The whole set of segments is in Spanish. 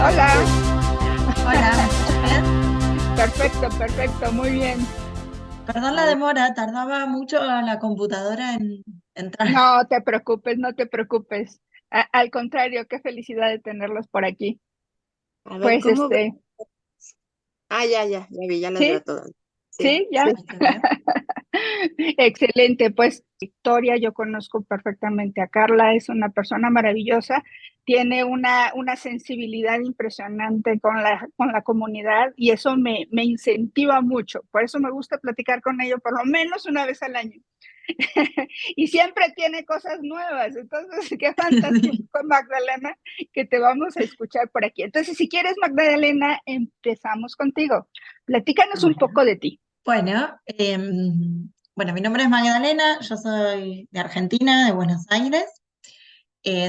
Hola, Hola, ¿me escuchas bien? perfecto, perfecto, muy bien. Perdón la demora, tardaba mucho la computadora en entrar. No te preocupes, no te preocupes. Al contrario, qué felicidad de tenerlos por aquí. A ver, Pues ¿cómo ves? Ah, ya vi, ya las veo sí, todas. Sí, sí, ya. sí. Ahí se ve. Excelente, pues Victoria, yo conozco perfectamente a Carla, es una persona maravillosa, tiene una sensibilidad impresionante con la comunidad y eso me incentiva mucho. Por eso me gusta platicar con ella por lo menos una vez al año. Y siempre tiene cosas nuevas. Entonces, qué fantástico, Sí. Magdalena, que te vamos a escuchar por aquí. Entonces, si quieres, Magdalena, empezamos contigo. Platícanos un Bueno, poco de ti. bueno, bueno, mi nombre es Magdalena, yo soy de Argentina, de Buenos Aires.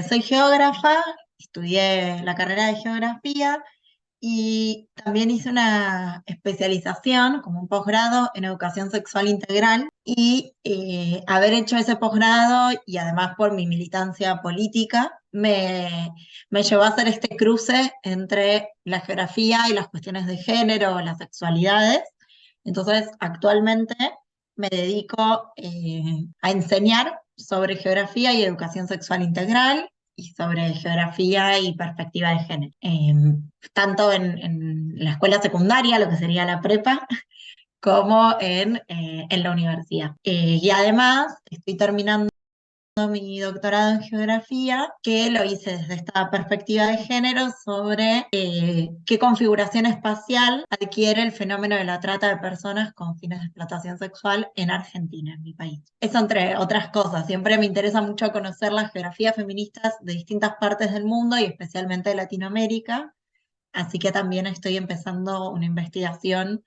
Soy geógrafa, estudié la carrera de geografía y también hice una especialización como un posgrado en educación sexual integral y haber hecho ese posgrado y además por mi militancia política me llevó a hacer este cruce entre la geografía y las cuestiones de género, las sexualidades. Entonces, actualmente me dedico a enseñar sobre geografía y educación sexual integral y sobre geografía y perspectiva de género. Tanto en la escuela secundaria, lo que sería la prepa, como en la universidad. Y además estoy terminando mi doctorado en geografía, que lo hice desde esta perspectiva de género sobre qué configuración espacial adquiere el fenómeno de la trata de personas con fines de explotación sexual en Argentina, en mi país. Eso entre otras cosas. Siempre me interesa mucho conocer las geografías feministas de distintas partes del mundo y especialmente de Latinoamérica. Así que también estoy empezando una investigación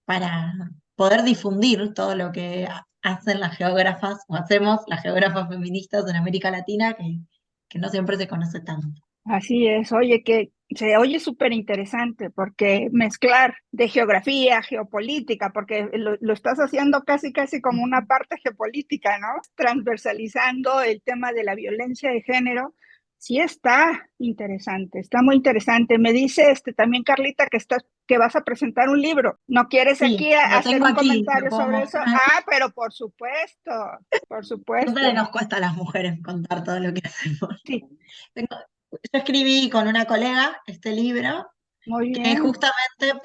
para poder difundir todo lo que hacen las geógrafas o hacemos las geógrafas feministas en América Latina, que no siempre se conoce tanto. Así es, oye, que se oye súper interesante porque mezclar de geografía, geopolítica, porque lo estás haciendo casi, casi como una parte geopolítica, ¿no? Transversalizando el tema de la violencia de género. Sí está interesante, está muy interesante. Me dice también Carlita que vas a presentar un libro. ¿No quieres Sí, aquí lo hacer tengo un aquí, lo comentario puedo sobre eso? mostrar. Ah, pero por supuesto, por Siempre supuesto. nos cuesta a las mujeres contar todo lo que hacemos. Sí, Tengo- Yo escribí con una colega este libro, muy que es bien. justamente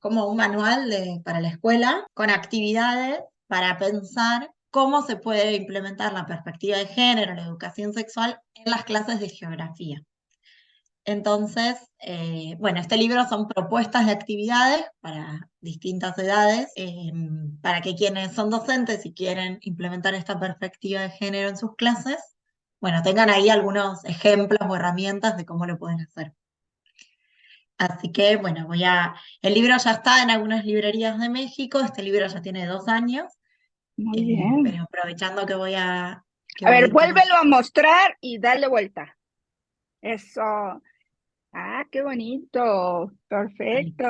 como un manual para la escuela, con actividades para pensar cómo se puede implementar la perspectiva de género, la educación sexual en las clases de geografía. Entonces, bueno, este libro son propuestas de actividades para distintas edades, para que quienes son docentes y quieren implementar esta perspectiva de género en sus clases, bueno, tengan ahí algunos ejemplos o herramientas de cómo lo pueden hacer. Así que, bueno, el libro ya está en algunas librerías de México, este libro ya tiene 2 años, Muy bien. pero aprovechando que A voy a ver, ir para allá. vuélvelo a mostrar y dale vuelta. Eso. Ah, qué bonito. Ahí. Perfecto.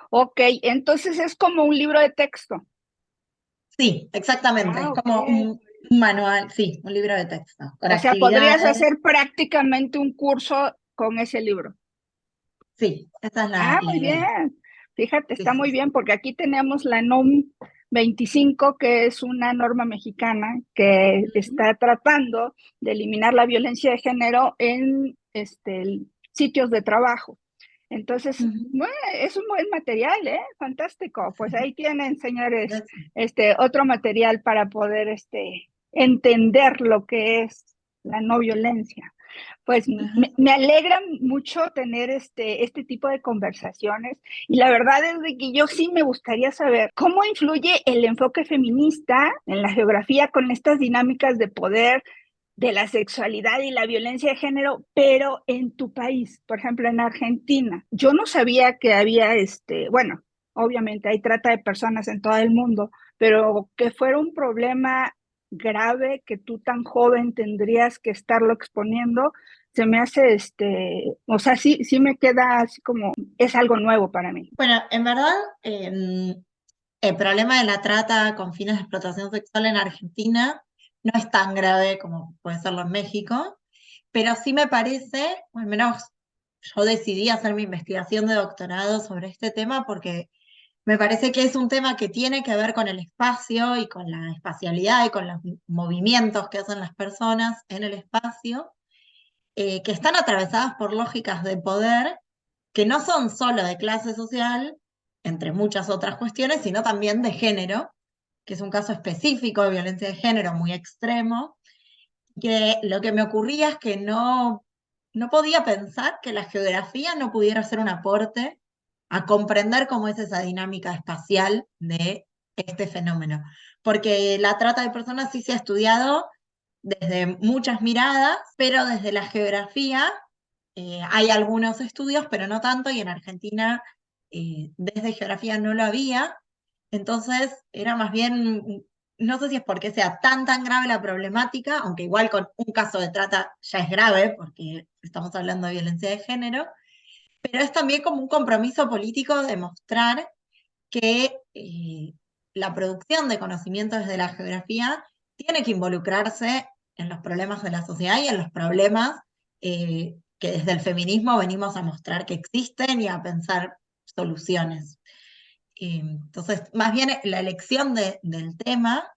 Ok, entonces es como un libro de texto. Sí, exactamente, Ah, es ok. como un manual, sí, un libro de texto, con O sea, podrías actividades, hacer prácticamente un curso con ese libro. sí, esa es Ah, la muy idea. bien. Fíjate, Sí, está sí, muy sí. bien porque aquí tenemos la NOM 25, que es una norma mexicana que Ujú. está tratando de eliminar la violencia de género en sitios de trabajo. Entonces, Ujú. bueno, es un buen material, ¿eh? Fantástico. Pues ahí tienen, señores, Gracias. otro material para poder entender lo que es la no violencia. Pues Ajá. me alegra mucho tener este tipo de conversaciones y la verdad es de que yo sí me gustaría saber cómo influye el enfoque feminista en la geografía con estas dinámicas de poder, de la sexualidad y la violencia de género, pero en tu país, por ejemplo, en Argentina. Yo no sabía que había bueno, obviamente hay trata de personas en todo el mundo, pero que fuera un problema grave que tú tan joven tendrías que estarlo exponiendo, se me hace, o sea, sí, sí me queda así como, es algo nuevo para mí. Bueno, en verdad, el problema de la trata con fines de explotación sexual en Argentina no es tan grave como puede serlo en México, pero sí me parece, o al menos yo decidí hacer mi investigación de doctorado sobre este tema porque me parece que es un tema que tiene que ver con el espacio y con la espacialidad y con los movimientos que hacen las personas en el espacio, que están atravesadas por lógicas de poder que no son solo de clase social, entre muchas otras cuestiones, sino también de género, que es un caso específico de violencia de género muy extremo, que lo que me ocurría es que no podía pensar que la geografía no pudiera ser un aporte a comprender cómo es esa dinámica espacial de este fenómeno. Porque la trata de personas sí se ha estudiado desde muchas miradas, pero desde la geografía hay algunos estudios, pero no tanto, y en Argentina desde geografía no lo había. Entonces era más bien, no sé si es porque sea tan grave la problemática, aunque igual con un caso de trata ya es grave, porque estamos hablando de violencia de género, pero es también como un compromiso político de mostrar que la producción de conocimiento desde la geografía tiene que involucrarse en los problemas de la sociedad y en los problemas que desde el feminismo venimos a mostrar que existen y a pensar soluciones. Entonces, más bien la elección del tema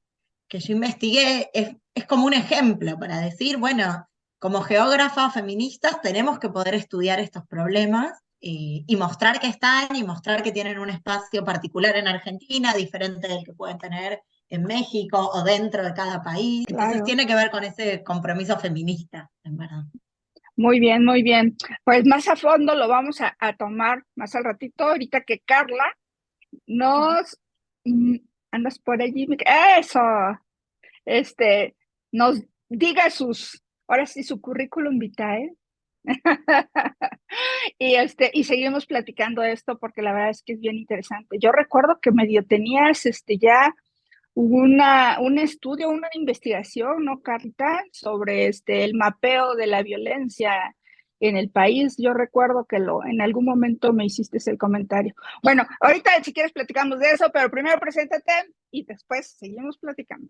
que yo investigué es como un ejemplo para decir, bueno, como geógrafas feministas tenemos que poder estudiar estos problemas y mostrar que están y mostrar que tienen un espacio particular en Argentina, diferente del que pueden tener en México o dentro de cada país. Entonces Claro. tiene que ver con ese compromiso feminista, en verdad. Muy bien, muy bien. Pues más a fondo lo vamos a tomar más al ratito, ahorita que Carla nos... mm, andas por allí. Eso, este, nos diga ahora sí, su currículum vitae. Y seguimos platicando esto porque la verdad es que es bien interesante. Yo recuerdo que medio tenías ya un estudio, una investigación, ¿no, Carlita? Sobre el mapeo de la violencia en el país. Yo recuerdo que en algún momento me hiciste ese comentario. Bueno, ahorita si quieres platicamos de eso, pero primero preséntate y después seguimos platicando.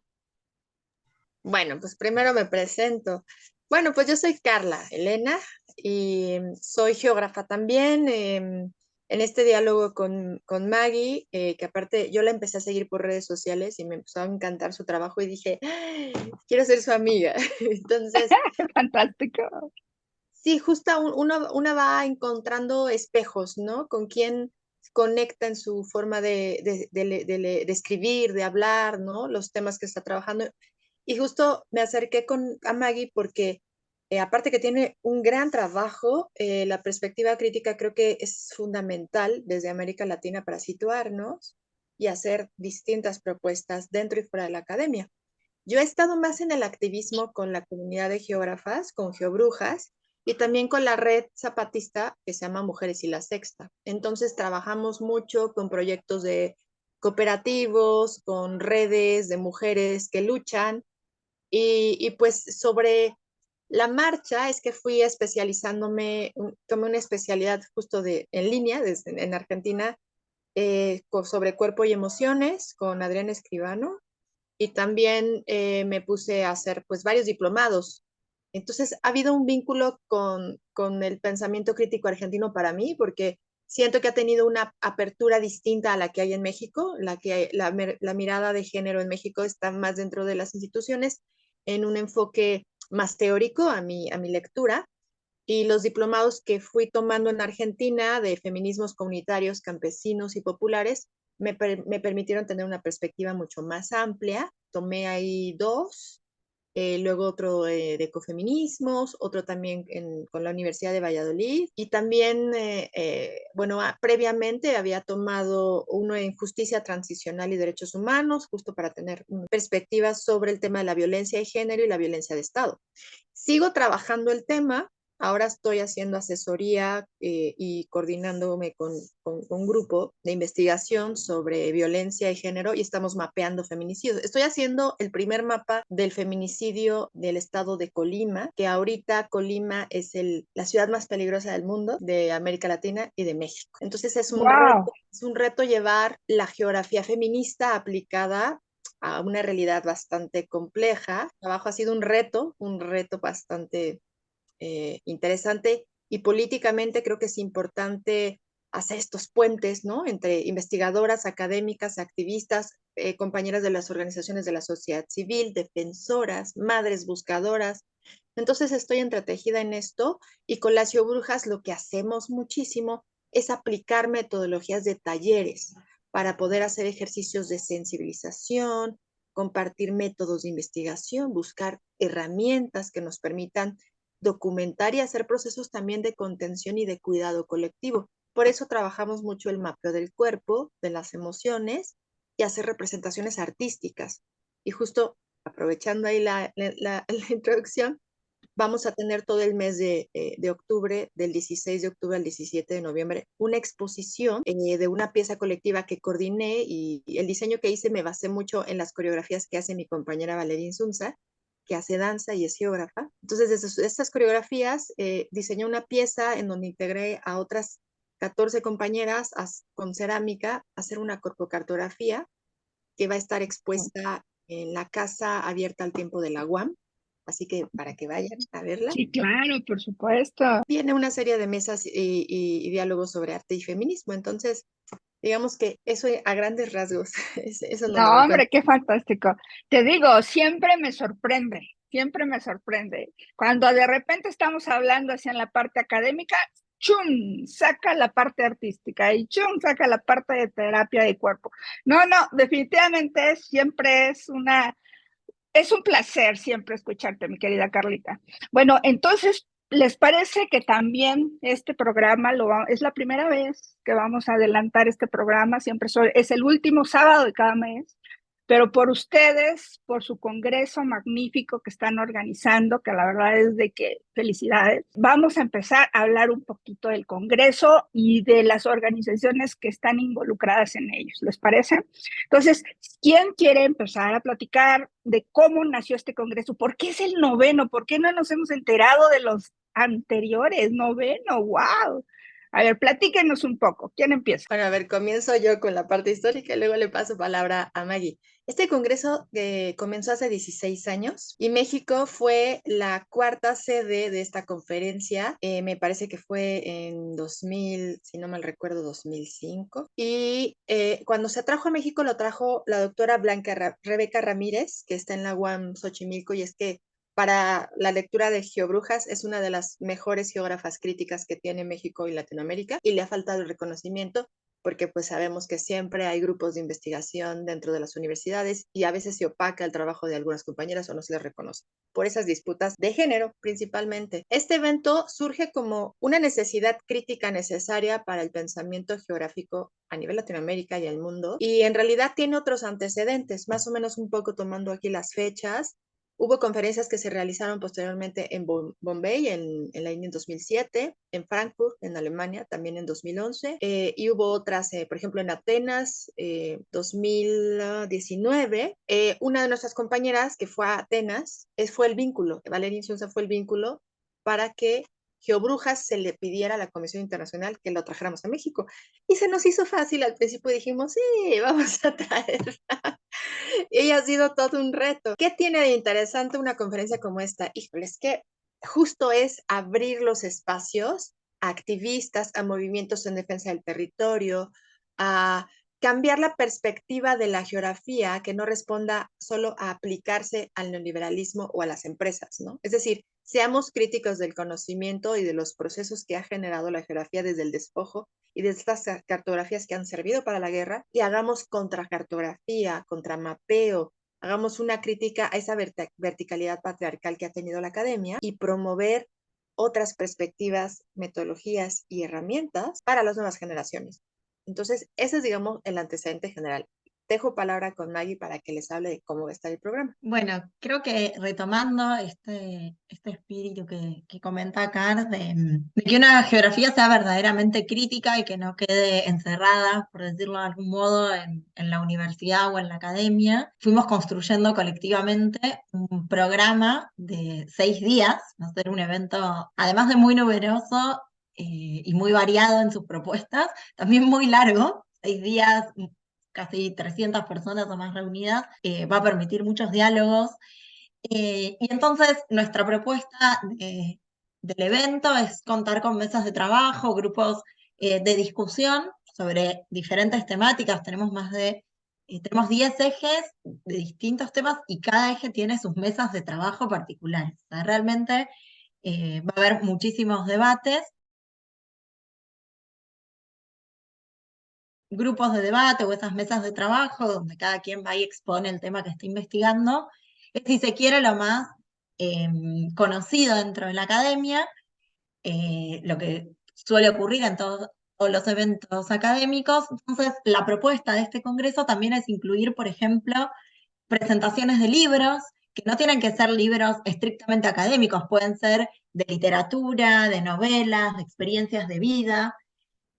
Bueno, pues primero me presento. Bueno, pues yo soy Carla Elena y soy geógrafa también. En este diálogo con Maggie, que aparte yo la empecé a seguir por redes sociales y me empezó a encantar su trabajo y dije, "Ay, quiero ser su amiga". Entonces, Fantástico. sí, justo uno va encontrando espejos, ¿no? Con quién conecta en su forma de escribir, de hablar, ¿no? Los temas que está trabajando. Y justo me acerqué a Maggie porque, aparte que tiene un gran trabajo, la perspectiva crítica creo que es fundamental desde América Latina para situarnos y hacer distintas propuestas dentro y fuera de la academia. Yo he estado más en el activismo con la comunidad de geógrafas, con Geobrujas, y también con la red zapatista que se llama Mujeres y la Sexta. Entonces trabajamos mucho con proyectos de cooperativos, con redes de mujeres que luchan, y pues sobre la marcha es que fui especializándome, tomé una especialidad justo en línea en Argentina, sobre cuerpo y emociones con Adriana Escribano, y también me puse a hacer pues varios diplomados. Entonces ha habido un vínculo con el pensamiento crítico argentino para mí, porque siento que ha tenido una apertura distinta a la que hay en México, la mirada de género en México está más dentro de las instituciones, en un enfoque más teórico a mi lectura, y los diplomados que fui tomando en Argentina de feminismos comunitarios, campesinos y populares me permitieron tener una perspectiva mucho más amplia. Tomé ahí dos, luego otro de ecofeminismos, otro también con la Universidad de Valladolid, y también, bueno, previamente había tomado uno en justicia transicional y derechos humanos, justo para tener perspectivas sobre el tema de la violencia de género y la violencia de Estado. Sigo trabajando el tema. Ahora estoy haciendo asesoría y coordinándome con un grupo de investigación sobre violencia de género y estamos mapeando feminicidios. Estoy haciendo el primer mapa del feminicidio del estado de Colima, que ahorita Colima es la ciudad más peligrosa del mundo, de América Latina y de México. Entonces Wow. es un reto llevar la geografía feminista aplicada a una realidad bastante compleja. El trabajo ha sido un reto bastante interesante, y políticamente creo que es importante hacer estos puentes, ¿no? Entre investigadoras, académicas, activistas, compañeras de las organizaciones de la sociedad civil, defensoras, madres buscadoras. Entonces estoy entretejida en esto y con las Geobrujas lo que hacemos muchísimo es aplicar metodologías de talleres para poder hacer ejercicios de sensibilización, compartir métodos de investigación, buscar herramientas que nos permitan documentar y hacer procesos también de contención y de cuidado colectivo. Por eso trabajamos mucho el mapeo del cuerpo, de las emociones y hacer representaciones artísticas. Y justo aprovechando ahí la introducción, vamos a tener todo el mes de octubre, del 16 de octubre al 17 de noviembre, una exposición de una pieza colectiva que coordiné y el diseño que hice me basé mucho en las coreografías que hace mi compañera Valeria Insunza, que hace danza y es geógrafa. Entonces, desde estas coreografías, diseñé una pieza en donde integré a otras 14 compañeras con cerámica a hacer una corpocartografía que va a estar expuesta en la Casa Abierta al Tiempo de la UAM. Así que para que vayan a verla. Sí, claro, por supuesto. Viene una serie de mesas y diálogos sobre arte y feminismo. Entonces, digamos que eso a grandes rasgos es en donde No, me hombre, encuentro. qué fantástico. Te digo, siempre me sorprende, siempre me sorprende. Cuando de repente estamos hablando hacia la parte académica, ¡chum! Saca la parte artística y ¡chum! Saca la parte de terapia de cuerpo. No, no, definitivamente siempre es un placer siempre escucharte, mi querida Carlita. Bueno, entonces, ¿les parece que también este programa es la primera vez que vamos a adelantar este programa? Siempre es el último sábado de cada mes, pero por ustedes, por su congreso magnífico que están organizando, que la verdad es de que felicidades, vamos a empezar a hablar un poquito del congreso y de las organizaciones que están involucradas en ellos. ¿Les parece? Entonces, ¿quién quiere empezar a platicar de cómo nació este congreso? ¿Por qué es el noveno? ¿Por qué no nos hemos enterado de los anteriores? Noveno, wow. A ver, platíquenos un poco. ¿Quién empieza? Bueno, a ver, comienzo yo con la parte histórica y luego le paso palabra a Maggie. Este congreso comenzó hace 16 años y México fue la cuarta sede de esta conferencia. Me parece que fue en 2000, si no mal recuerdo, 2005. Y cuando se trajo a México lo trajo la doctora Rebeca Ramírez, que está en la UAM Xochimilco, y es que para la lectura de Geobrujas es una de las mejores geógrafas críticas que tiene México y Latinoamérica y le ha faltado el reconocimiento porque pues sabemos que siempre hay grupos de investigación dentro de las universidades y a veces se opaca el trabajo de algunas compañeras o no se les reconoce por esas disputas de género principalmente. Este evento surge como una necesidad crítica necesaria para el pensamiento geográfico a nivel Latinoamérica y el mundo y en realidad tiene otros antecedentes, más o menos un poco tomando aquí las fechas. Hubo conferencias que se realizaron posteriormente en Bombay, en la India en 2007, en Frankfurt, en Alemania, también en 2011, y hubo otras, por ejemplo, en Atenas, 2019. Una de nuestras compañeras que fue a Atenas, fue el vínculo, Valeria Insunza fue el vínculo para que Geobrujas se le pidiera a la Comisión Internacional que lo trajéramos a México. Y se nos hizo fácil, al principio dijimos, sí, vamos a traerla. Y ha sido todo un reto. ¿Qué tiene de interesante una conferencia como esta? Híjole, es que justo es abrir los espacios a activistas, a movimientos en defensa del territorio, a cambiar la perspectiva de la geografía que no responda solo a aplicarse al neoliberalismo o a las empresas, ¿no? Es decir, seamos críticos del conocimiento y de los procesos que ha generado la geografía desde el despojo y de estas cartografías que han servido para la guerra y hagamos contracartografía, contramapeo, hagamos una crítica a esa verticalidad patriarcal que ha tenido la academia y promover otras perspectivas, metodologías y herramientas para las nuevas generaciones. Entonces, ese es, digamos, el antecedente general. Dejo palabra con Maggie para que les hable de cómo va a estar el programa. Bueno, creo que retomando este espíritu que comenta Car, de que una geografía sea verdaderamente crítica y que no quede encerrada, por decirlo de algún modo, en la universidad o en la academia, fuimos construyendo colectivamente un programa de 6 días, va a ser un evento, además de muy numeroso y muy variado en sus propuestas, también muy largo, 6 días, casi 300 personas o más reunidas, va a permitir muchos diálogos. Y entonces nuestra propuesta del evento es contar con mesas de trabajo, grupos de discusión sobre diferentes temáticas. Tenemos 10 ejes de distintos temas y cada eje tiene sus mesas de trabajo particulares. O sea, realmente va a haber muchísimos debates, grupos de debate o esas mesas de trabajo donde cada quien va y expone el tema que está investigando. Es, si se quiere, lo más conocido dentro de la academia, lo que suele ocurrir en todos los eventos académicos. Entonces, la propuesta de este congreso también es incluir, por ejemplo, presentaciones de libros, que no tienen que ser libros estrictamente académicos, pueden ser de literatura, de novelas, de experiencias de vida.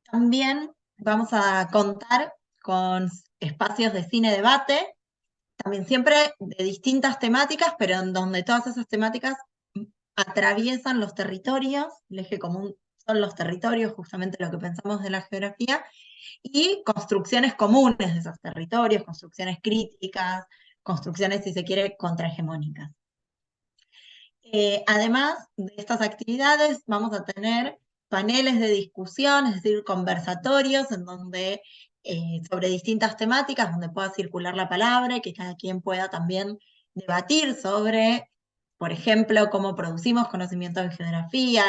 También vamos a contar con espacios de cine-debate, también siempre de distintas temáticas, pero en donde todas esas temáticas atraviesan los territorios. El eje común son los territorios, justamente lo que pensamos de la geografía, y construcciones comunes de esos territorios, construcciones críticas, construcciones, si se quiere, contrahegemónicas. Además de estas actividades, vamos a tener paneles de discusión, es decir, conversatorios en donde, sobre distintas temáticas, donde pueda circular la palabra y que cada quien pueda también debatir sobre, por ejemplo, cómo producimos conocimiento en geografía,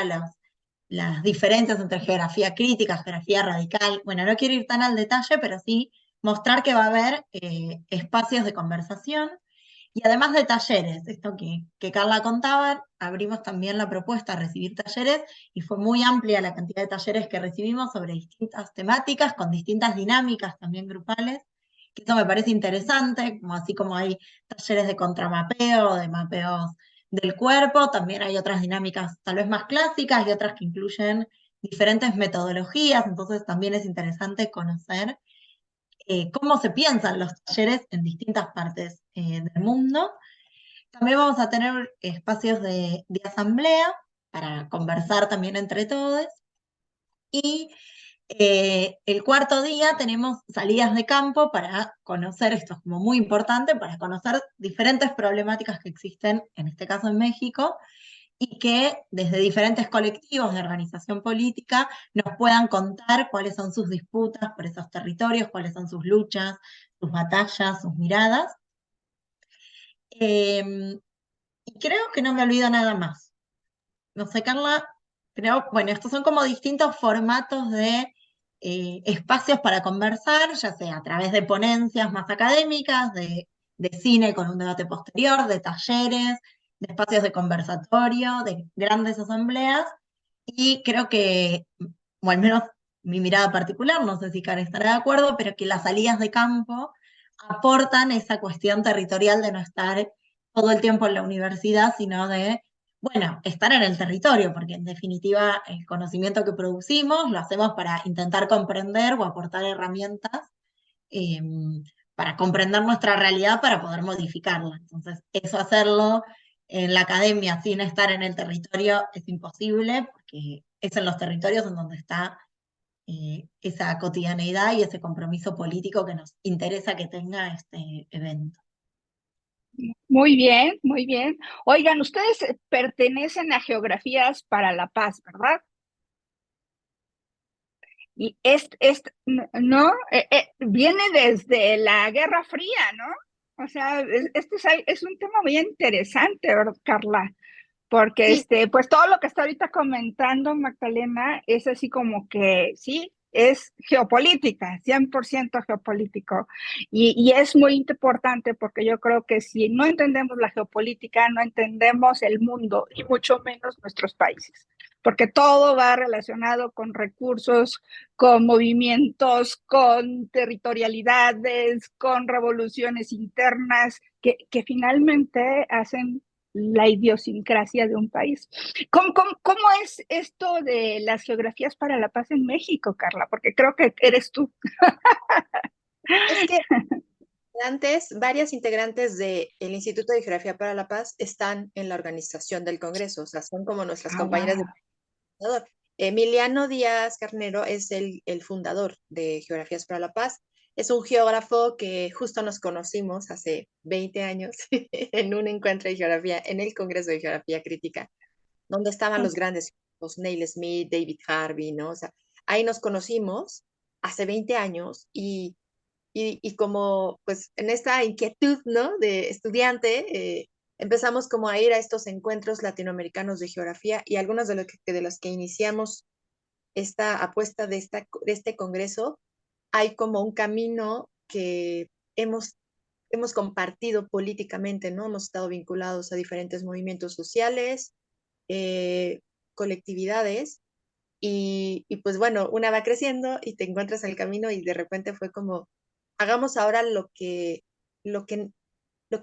las diferencias entre geografía crítica, geografía radical. Bueno, no quiero ir tan al detalle, pero sí mostrar que va a haber espacios de conversación. Y además de talleres, esto que Carla contaba, abrimos también la propuesta a recibir talleres y fue muy amplia la cantidad de talleres que recibimos sobre distintas temáticas, con distintas dinámicas también grupales, que eso me parece interesante, como así como hay talleres de contramapeo, de mapeos del cuerpo, también hay otras dinámicas tal vez más clásicas y otras que incluyen diferentes metodologías, entonces también es interesante conocer cómo se piensan los talleres en distintas partes del mundo. También vamos a tener espacios de asamblea para conversar también entre todos. Y el cuarto día tenemos salidas de campo para conocer, esto es como muy importante, para conocer diferentes problemáticas que existen, en este caso en México, y que desde diferentes colectivos de organización política nos puedan contar cuáles son sus disputas por esos territorios, cuáles son sus luchas, sus batallas, sus miradas. Y creo que no me olvido nada más. No sé, Carla, pero bueno, estos son como distintos formatos de espacios para conversar, ya sea a través de ponencias más académicas, de cine con un debate posterior, de talleres, de espacios de conversatorio, de grandes asambleas, y creo que, o al menos mi mirada particular, no sé si Karen estará de acuerdo, pero que las salidas de campo aportan esa cuestión territorial de no estar todo el tiempo en la universidad, sino de, bueno, estar en el territorio, porque en definitiva el conocimiento que producimos lo hacemos para intentar comprender o aportar herramientas eh, para comprender nuestra realidad, para poder modificarla. Entonces, eso hacerlo en la academia sin estar en el territorio es imposible, porque es en los territorios en donde está esa cotidianeidad y ese compromiso político que nos interesa que tenga este evento. Muy bien, muy bien. Oigan, ustedes pertenecen a Geografías para la Paz, ¿verdad? Y no, viene desde la Guerra Fría, ¿no? O sea, es un tema muy interesante, ¿verdad, Carla? Porque Sí, pues todo lo que está ahorita comentando Magdalena es así como que sí, es geopolítica, 100% geopolítico. Y es muy importante porque yo creo que si no entendemos la geopolítica, no entendemos el mundo y mucho menos nuestros países, porque todo va relacionado con recursos, con movimientos, con territorialidades, con revoluciones internas que finalmente hacen la idiosincrasia de un país. ¿Cómo es esto de las geografías para la paz en México, Carla? Porque creo que eres tú. es que antes varias integrantes del Instituto de Geografía para la Paz están en la organización del Congreso, o sea, son como nuestras Ah, compañeras de wow. fundador. Emiliano Díaz Carnero es el fundador de Geografías para la Paz. Es un geógrafo que justo nos conocimos hace 20 años en un encuentro de geografía en el Congreso de Geografía Crítica. donde estaban Ok. los grandes, los Neil Smith, David Harvey, ¿no? O sea, ahí nos conocimos hace 20 años y como pues en esta inquietud, ¿no? De estudiante, empezamos como a ir a estos encuentros latinoamericanos de geografía y algunos de los que iniciamos esta apuesta de este congreso, hay como un camino que hemos compartido políticamente, ¿no? Hemos estado vinculados a diferentes movimientos sociales, eh, colectividades, y pues bueno, una va creciendo y te encuentras en el camino y de repente fue como, hagamos ahora lo que, lo que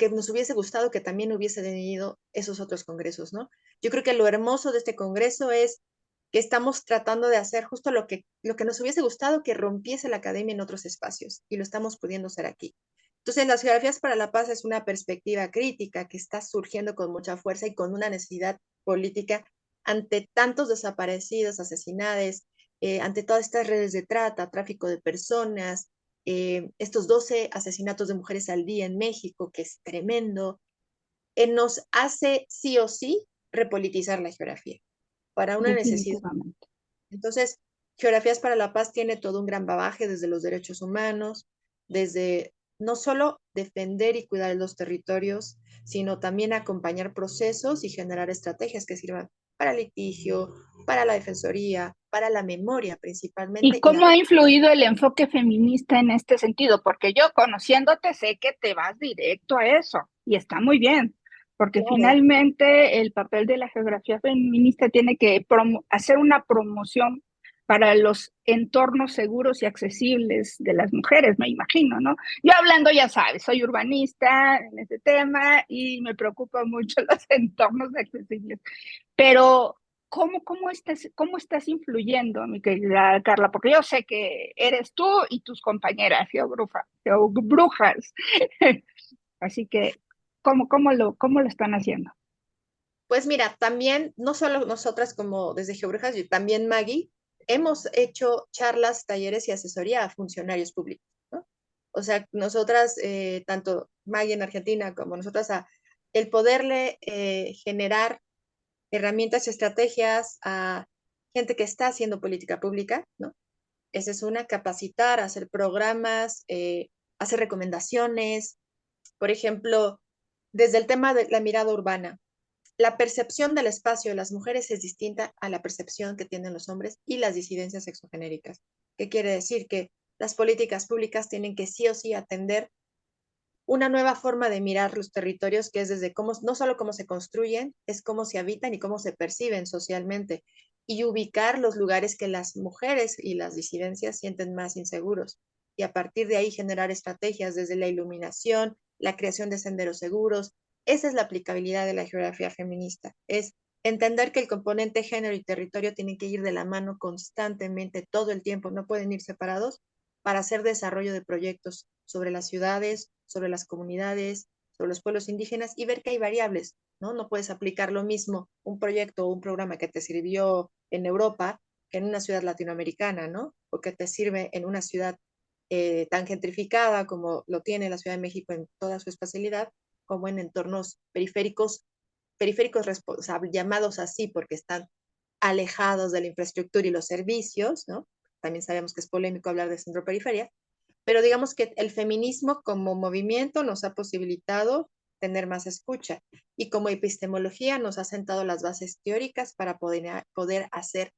nos hubiese gustado que también hubiese tenido esos otros congresos, ¿no? Yo creo que lo hermoso de este congreso es que estamos tratando de hacer justo lo que nos hubiese gustado que rompiese la academia en otros espacios y lo estamos pudiendo hacer aquí. Entonces, las geografías para la paz es una perspectiva crítica que está surgiendo con mucha fuerza y con una necesidad política ante tantos desaparecidos, asesinados, ante todas estas redes de trata, tráfico de personas, estos 12 asesinatos de mujeres al día en México, que es tremendo, nos hace sí o sí repolitizar la geografía para una necesidad. Definitivamente. Entonces, Geografías para la Paz tiene todo un gran bagaje desde los derechos humanos, desde no solo defender y cuidar los territorios, sino también acompañar procesos y generar estrategias que sirvan para litigio, para la defensoría, para la memoria ¿Y principalmente y cómo ha influido el enfoque feminista en este sentido? Porque yo conociéndote sé que te vas directo a eso y está muy bien, porque claro, finalmente el papel de la geografía feminista tiene que hacer una promoción para los entornos seguros y accesibles de las mujeres, me imagino, ¿no? Yo hablando, ya sabes, soy urbanista en este tema y me preocupan mucho los entornos accesibles, pero cómo estás influyendo, mi querida Carla? Porque yo sé que eres tú y tus compañeras geobrujas. Así que, cómo lo están haciendo? pues mira, también, no solo nosotras como desde Geobrujas, también Maggie, hemos hecho charlas, talleres y asesoría a funcionarios públicos, ¿no? O sea, nosotras, tanto Maggie en Argentina como nosotras, el poderle generar herramientas y estrategias a gente que está haciendo política pública, ¿no? Esa es una, capacitar, hacer programas, hacer recomendaciones, por ejemplo, desde el tema de la mirada urbana, la percepción del espacio de las mujeres es distinta a la percepción que tienen los hombres y las disidencias sexogenéricas. ¿Qué quiere decir? Que las políticas públicas tienen que sí o sí atender una nueva forma de mirar los territorios, que es desde cómo, no solo cómo se construyen, es cómo se habitan y cómo se perciben socialmente, y ubicar los lugares que las mujeres y las disidencias sienten más inseguros. Y a partir de ahí generar estrategias desde la iluminación, la creación de senderos seguros. Esa es la aplicabilidad de la geografía feminista, es entender que el componente género y territorio tienen que ir de la mano constantemente, todo el tiempo, no pueden ir separados para hacer desarrollo de proyectos sobre las ciudades, sobre las comunidades, sobre los pueblos indígenas y ver que hay variables, ¿no? No puedes aplicar lo mismo un proyecto o un programa que te sirvió en Europa que en una ciudad latinoamericana, ¿no? O que te sirve en una ciudad tan gentrificada como lo tiene la Ciudad de México en toda su espacialidad, como en entornos periféricos o sea, llamados así porque están alejados de la infraestructura y los servicios, ¿no? También sabemos que es polémico hablar de centro-periferia, pero digamos que el feminismo como movimiento nos ha posibilitado tener más escucha y como epistemología nos ha sentado las bases teóricas para poder hacer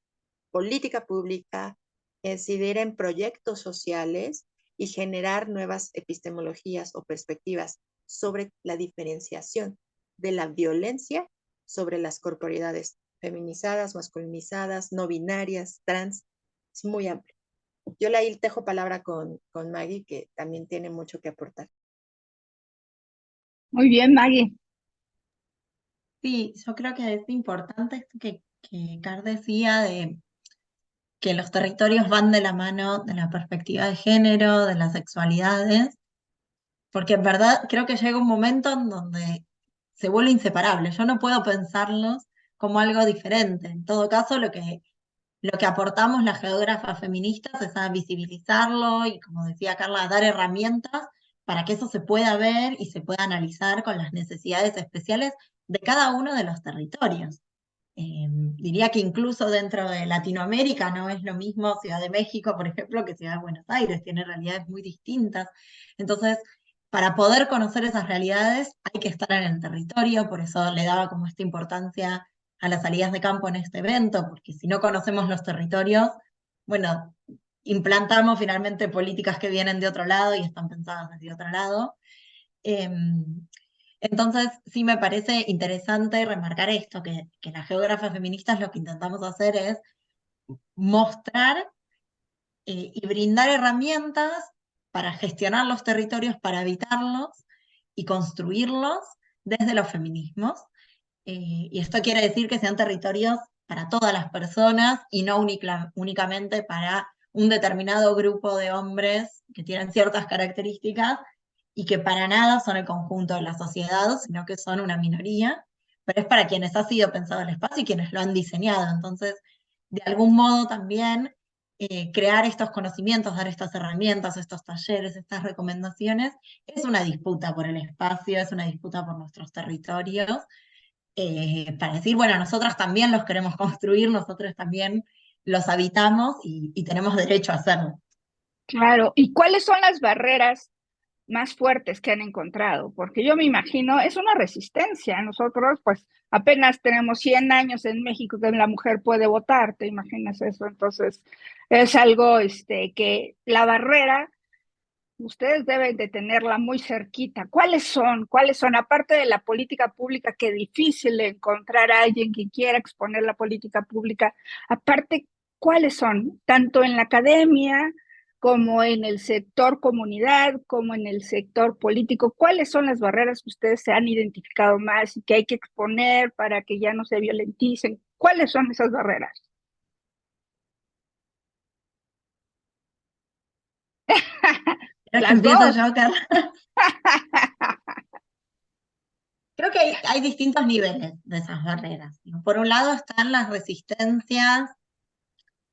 política pública, incidir en proyectos sociales y generar nuevas epistemologías o perspectivas sobre la diferenciación de la violencia sobre las corporalidades feminizadas, masculinizadas, no binarias, trans. Es muy amplio. Yo le ahí dejo palabra con Maggie, que también tiene mucho que aportar. Muy bien, Maggie. Sí, yo creo que es importante esto que Car decía de que los territorios van de la mano de la perspectiva de género, de las sexualidades, porque en verdad creo que llega un momento en donde se vuelve inseparable. Yo no puedo pensarlos como algo diferente. En todo caso, lo que aportamos las geógrafas feministas es a visibilizarlo y, como decía Carla, a dar herramientas para que eso se pueda ver y se pueda analizar con las necesidades especiales de cada uno de los territorios. Diría que incluso dentro de Latinoamérica no es lo mismo Ciudad de México, por ejemplo, que Ciudad de Buenos Aires, tiene realidades muy distintas. Entonces, para poder conocer esas realidades hay que estar en el territorio, por eso le daba como esta importancia a las salidas de campo en este evento, porque si no conocemos los territorios, bueno, implantamos finalmente políticas que vienen de otro lado y están pensadas desde otro lado. Em, entonces, sí me parece interesante remarcar esto, que las geógrafas feministas lo que intentamos hacer es mostrar y brindar herramientas para gestionar los territorios, para habitarlos y construirlos desde los feminismos. Y esto quiere decir que sean territorios para todas las personas y no únicamente para un determinado grupo de hombres que tienen ciertas características y que para nada son el conjunto de la sociedad, sino que son una minoría, pero es para quienes ha sido pensado el espacio y quienes lo han diseñado. Entonces, de algún modo también crear estos conocimientos, dar estas herramientas, estos talleres, estas recomendaciones, es una disputa por el espacio, es una disputa por nuestros territorios, para decir, bueno, nosotros también los queremos construir, nosotros también los habitamos y tenemos derecho a hacerlo. Claro, ¿y cuáles son las barreras más fuertes que han encontrado? Porque yo me imagino, es una resistencia. Nosotros, pues, apenas tenemos 100 años en México que la mujer puede votar, ¿te imaginas eso? Entonces, es algo que la barrera, ustedes deben de tenerla muy cerquita. ¿Cuáles son? ¿Cuáles son? Aparte de la política pública, que difícil encontrar a alguien que quiera exponer la política pública. Aparte, ¿cuáles son? Tanto en la academia como en el sector comunidad, como en el sector político. ¿Cuáles son las barreras que ustedes se han identificado más y que hay que exponer para que ya no se violenticen? ¿Cuáles son esas barreras? Creo que Las empiezo dos. yo, Carla. Creo que hay distintos niveles de esas barreras. Por un lado están las resistencias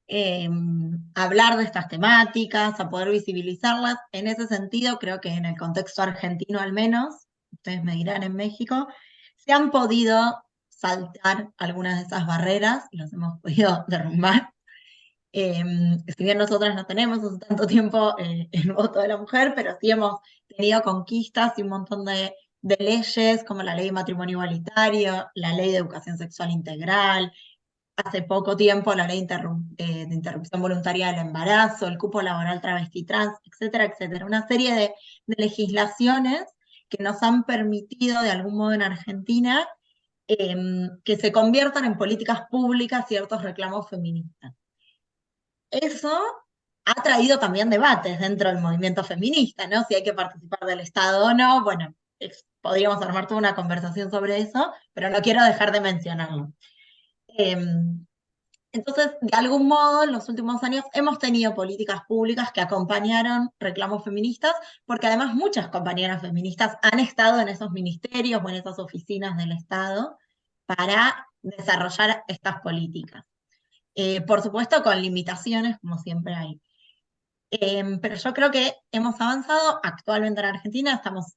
a hablar de estas temáticas, a poder visibilizarlas. En ese sentido, creo que en el contexto argentino al menos, ustedes me dirán en México, se han podido saltar algunas de esas barreras, las hemos podido derrumbar. Si bien nosotras no tenemos hace tanto tiempo el voto de la mujer, pero sí hemos tenido conquistas y un montón de leyes, como la ley de matrimonio igualitario, la ley de educación sexual integral, hace poco tiempo la ley de interrupción voluntaria del embarazo, el cupo laboral travesti trans, etcétera, etcétera. Una serie de legislaciones que nos han permitido de algún modo en Argentina que se conviertan en políticas públicas ciertos reclamos feministas. Eso ha traído también debates dentro del movimiento feminista, ¿no? Si hay que participar del Estado o no, bueno, podríamos armar toda una conversación sobre eso, pero no quiero dejar de mencionarlo. Entonces, de algún modo, en los últimos años hemos tenido políticas públicas que acompañaron reclamos feministas, porque además muchas compañeras feministas han estado en esos ministerios o en esas oficinas del Estado para desarrollar estas políticas. Por supuesto, con limitaciones, como siempre hay. Pero yo creo que hemos avanzado. Actualmente en Argentina estamos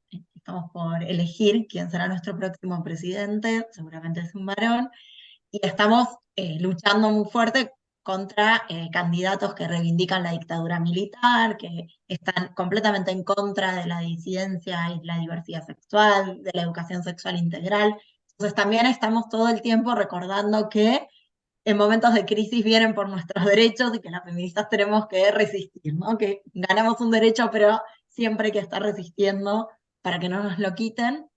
por elegir quién será nuestro próximo presidente, seguramente es un varón, y estamos luchando muy fuerte contra candidatos que reivindican la dictadura militar, que están completamente en contra de la disidencia y la diversidad sexual, de la educación sexual integral. Entonces también estamos todo el tiempo recordando que en momentos de crisis vienen por nuestros derechos y que las feministas tenemos que resistir, ¿no? Que ganamos un derecho, pero siempre hay que estar resistiendo para que no nos lo quiten.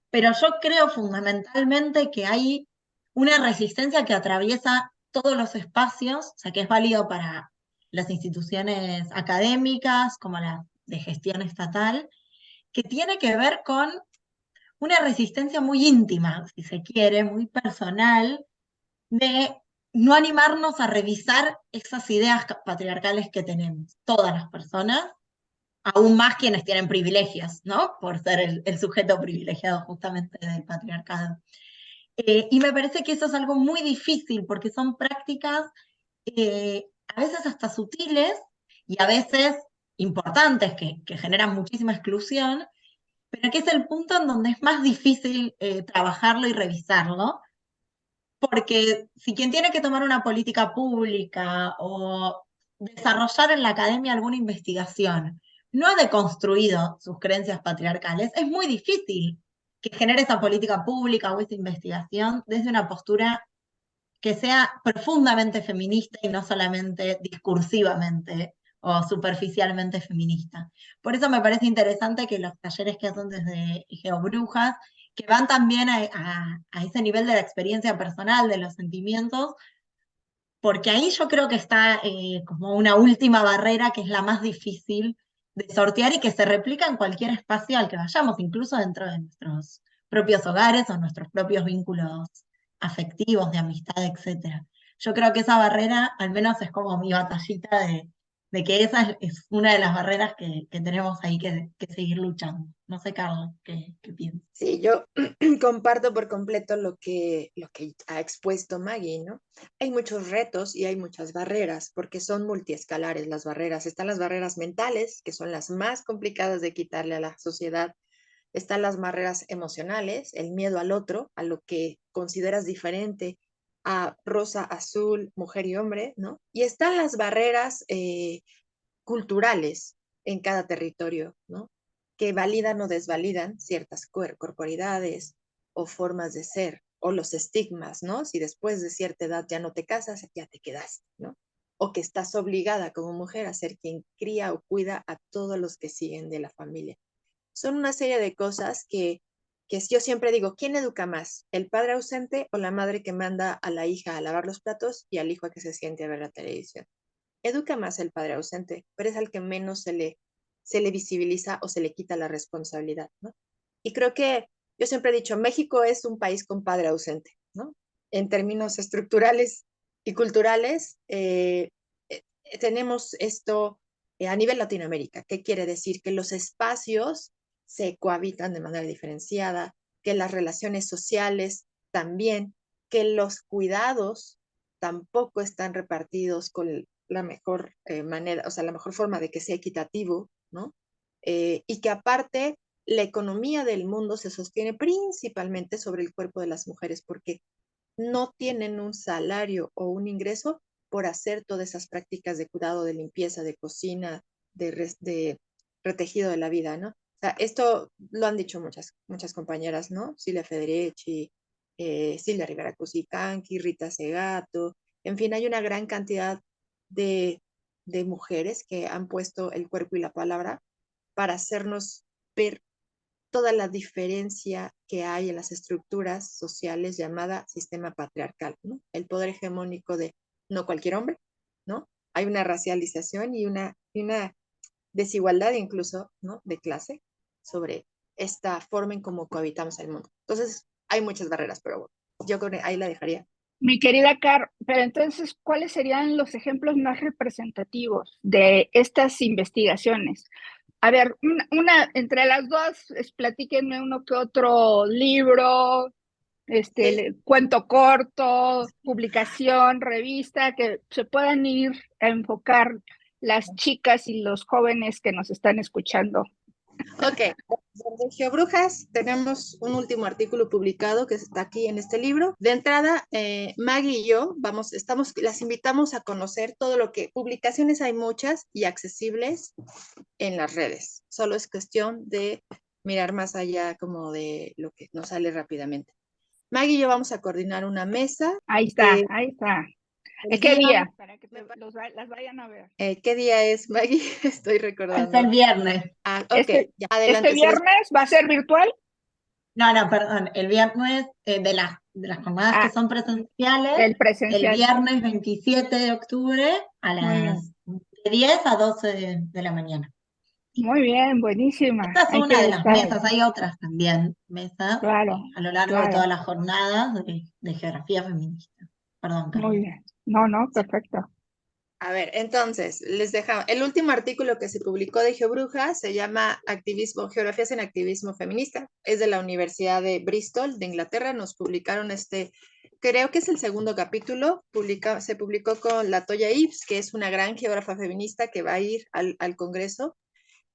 Pero yo creo fundamentalmente que hay una resistencia que atraviesa todos los espacios, o sea, que es válido para las instituciones académicas como las de gestión estatal, que tiene que ver con una resistencia muy íntima, si se quiere, muy personal, de no animarnos a revisar esas ideas patriarcales que tenemos, todas las personas, aún más quienes tienen privilegios, ¿no? Por ser el sujeto privilegiado justamente del patriarcado. Y me parece que eso es algo muy difícil porque son prácticas a veces hasta sutiles y a veces importantes que generan muchísima exclusión, pero que es el punto en donde es más difícil trabajarlo y revisarlo. porque si quien tiene que tomar una política pública o desarrollar en la academia alguna investigación no ha deconstruido sus creencias patriarcales, es muy difícil que genere esa política pública o esa investigación desde una postura que sea profundamente feminista y no solamente discursivamente o superficialmente feminista. Por eso me parece interesante que los talleres que hacen desde Geobrujas, que van también a ese nivel de la experiencia personal, de los sentimientos, porque ahí yo creo que está como una última barrera que es la más difícil de sortear y que se replica en cualquier espacio al que vayamos, incluso dentro de nuestros propios hogares o nuestros propios vínculos afectivos, de amistad, etcétera. Yo creo que esa barrera, al menos es como mi batallita de que esa es una de las barreras que tenemos ahí que seguir luchando. No sé, Carlos, ¿qué piensas? Sí, yo comparto por completo lo que ha expuesto Maggie, ¿no? Hay muchos retos y hay muchas barreras, porque son multiescalares las barreras. Están las barreras mentales, que son las más complicadas de quitarle a la sociedad. Están las barreras emocionales, el miedo al otro, a lo que consideras diferente a rosa, azul, mujer y hombre, ¿no? Y están las barreras culturales en cada territorio, ¿no? Que validan o desvalidan ciertas corporidades o formas de ser, o los estigmas, ¿no? Si después de cierta edad ya no te casas, ya te quedaste, ¿no? O que estás obligada como mujer a ser quien cría o cuida a todos los que siguen de la familia. Son una serie de cosas que yo siempre digo, ¿quién educa más? ¿El padre ausente o la madre que manda a la hija a lavar los platos y al hijo a que se siente a ver la televisión? Educa más el padre ausente, pero es al que menos se le visibiliza o se le quita la responsabilidad, ¿no? Y creo que yo siempre he dicho, México es un país con padre ausente, ¿no? En términos estructurales y culturales, tenemos esto a nivel Latinoamérica. ¿Qué quiere decir? Que los espacios se cohabitan de manera diferenciada, que las relaciones sociales también, que los cuidados tampoco están repartidos con la mejor manera, o sea, la mejor forma de que sea equitativo, ¿no? Y que aparte la economía del mundo se sostiene principalmente sobre el cuerpo de las mujeres, porque no tienen un salario o un ingreso por hacer todas esas prácticas de cuidado, de limpieza, de cocina, de retejido de la vida, ¿no? O sea, esto lo han dicho muchas compañeras, ¿no? Silvia Federici, Silvia Rivera Cusicanqui, Rita Segato, en fin, hay una gran cantidad de, de mujeres que han puesto el cuerpo y la palabra para hacernos ver toda la diferencia que hay en las estructuras sociales llamada sistema patriarcal, ¿no? El poder hegemónico de no cualquier hombre, ¿no? Hay una racialización y una desigualdad incluso, ¿no? De clase sobre esta forma en cómo cohabitamos el mundo. Entonces, hay muchas barreras, pero bueno, yo creo que ahí la dejaría. Mi querida Car, pero entonces, ¿cuáles serían los ejemplos más representativos de estas investigaciones? A ver, entre las dos, platíquenme uno que otro libro, Sí. cuento corto, publicación, revista, que se puedan ir a enfocar las chicas y los jóvenes que nos están escuchando. Ok, de Geobrujas tenemos un último artículo publicado que está aquí en este libro. De entrada, Maggie y yo las invitamos a conocer todo lo que publicaciones hay muchas y accesibles en las redes. Solo es cuestión de mirar más allá como de lo que nos sale rápidamente. Maggie y yo vamos a coordinar una mesa. Ahí está, ahí está. El ¿Qué día, día? Para que las vayan a ver. ¿qué día es, Maggie? Estoy Es el recordando. viernes. Ah, ok, Este, ya este adelante. viernes va a ser virtual. No, perdón, el viernes de las jornadas que Ah, son presenciales, el el presencial. viernes 27 de octubre a Muy bien. las de 10 a 12 de la mañana. Muy bien, buenísima. Esta es Hay una que de las estar. mesas, hay otras también, mesas Claro, a lo largo de claro. todas las jornadas de geografía feminista. Perdón, Muy Carlos. bien. No, no, perfecto. A ver, entonces, les dejamos. El último artículo que se publicó de Geobruja se llama Geografías en Activismo Feminista. Es de la Universidad de Bristol, de Inglaterra. Nos publicaron creo que es el segundo capítulo. Se publicó con Latoya Ives, que es una gran geógrafa feminista que va a ir al Congreso.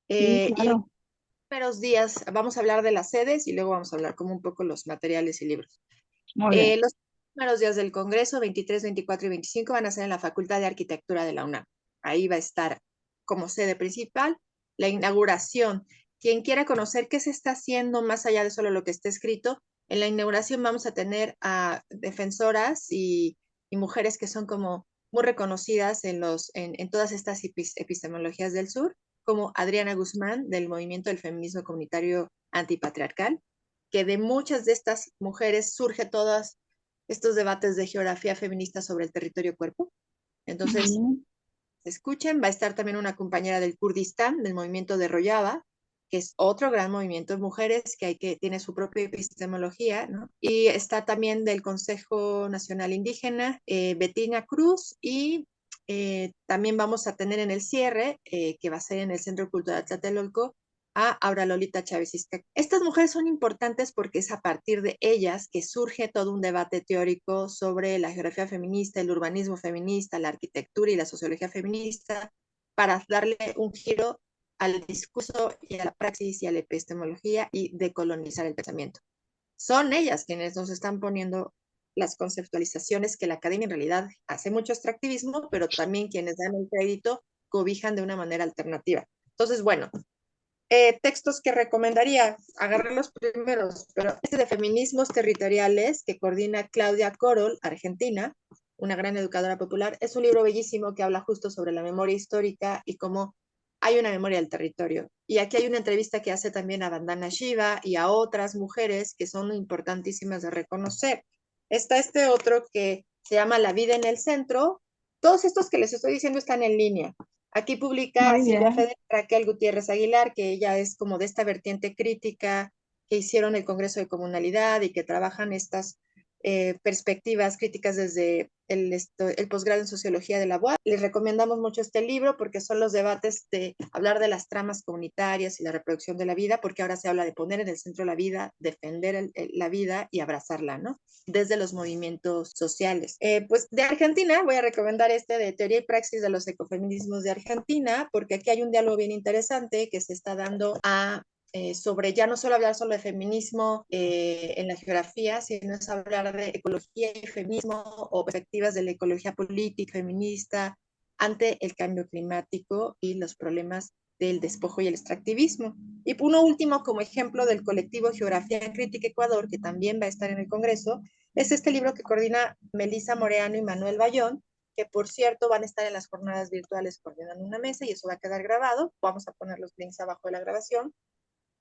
Sí, Y en los claro. primeros días vamos a hablar de las sedes y luego vamos a hablar como un poco los materiales y libros. Muy bien. Los primeros días del Congreso, 23, 24 y 25, van a ser en la Facultad de Arquitectura de la UNAM. Ahí va a estar como sede principal la inauguración. Quien quiera conocer qué se está haciendo más allá de solo lo que está escrito, en la inauguración vamos a tener a defensoras y mujeres que son como muy reconocidas en todas estas epistemologías del sur, como Adriana Guzmán, del movimiento del feminismo comunitario antipatriarcal, que de muchas de estas mujeres surge todos estos debates de geografía feminista sobre el territorio cuerpo. Entonces, escuchen, va a estar también una compañera del Kurdistán, del movimiento de Rojava, que es otro gran movimiento de mujeres que tiene su propia epistemología, ¿no? Y está también del Consejo Nacional Indígena, Betina Cruz, y también vamos a tener en el cierre, que va a ser en el Centro Cultural Tlatelolco, a Aura Lolita Chávez Izcac. Estas mujeres son importantes porque es a partir de ellas que surge todo un debate teórico sobre la geografía feminista, el urbanismo feminista, la arquitectura y la sociología feminista, para darle un giro al discurso y a la praxis y a la epistemología y decolonizar el pensamiento. Son ellas quienes nos están poniendo las conceptualizaciones que la academia en realidad hace mucho extractivismo, pero también quienes dan el crédito cobijan de una manera alternativa. Entonces, bueno, textos que recomendaría, agarrar los primeros, pero este de feminismos territoriales que coordina Claudia Corol, argentina, una gran educadora popular, es un libro bellísimo que habla justo sobre la memoria histórica y cómo hay una memoria del territorio. Y aquí hay una entrevista que hace también a Vandana Shiva y a otras mujeres que son importantísimas de reconocer. Está este otro que se llama La vida en el centro. Todos estos que les estoy diciendo están en línea. Aquí publica Silvia Fede Raquel Gutiérrez Aguilar, que ella es como de esta vertiente crítica que hicieron el Congreso de Comunalidad y que trabajan estas perspectivas críticas desde el posgrado en Sociología de la UAP. Les recomendamos mucho este libro porque son los debates de hablar de las tramas comunitarias y la reproducción de la vida, porque ahora se habla de poner en el centro la vida, defender la vida y abrazarla, ¿no? Desde los movimientos sociales. Pues de Argentina voy a recomendar este de Teoría y Praxis de los Ecofeminismos de Argentina, porque aquí hay un diálogo bien interesante que se está dando sobre ya no solo hablar solo de feminismo en la geografía, sino es hablar de ecología y feminismo o perspectivas de la ecología política, feminista, ante el cambio climático y los problemas del despojo y el extractivismo. Y uno último, como ejemplo del colectivo Geografía Crítica Ecuador, que también va a estar en el Congreso, es este libro que coordina Melissa Moreano y Manuel Bayón, que por cierto van a estar en las jornadas virtuales coordinando una mesa y eso va a quedar grabado. Vamos a poner los links abajo de la grabación.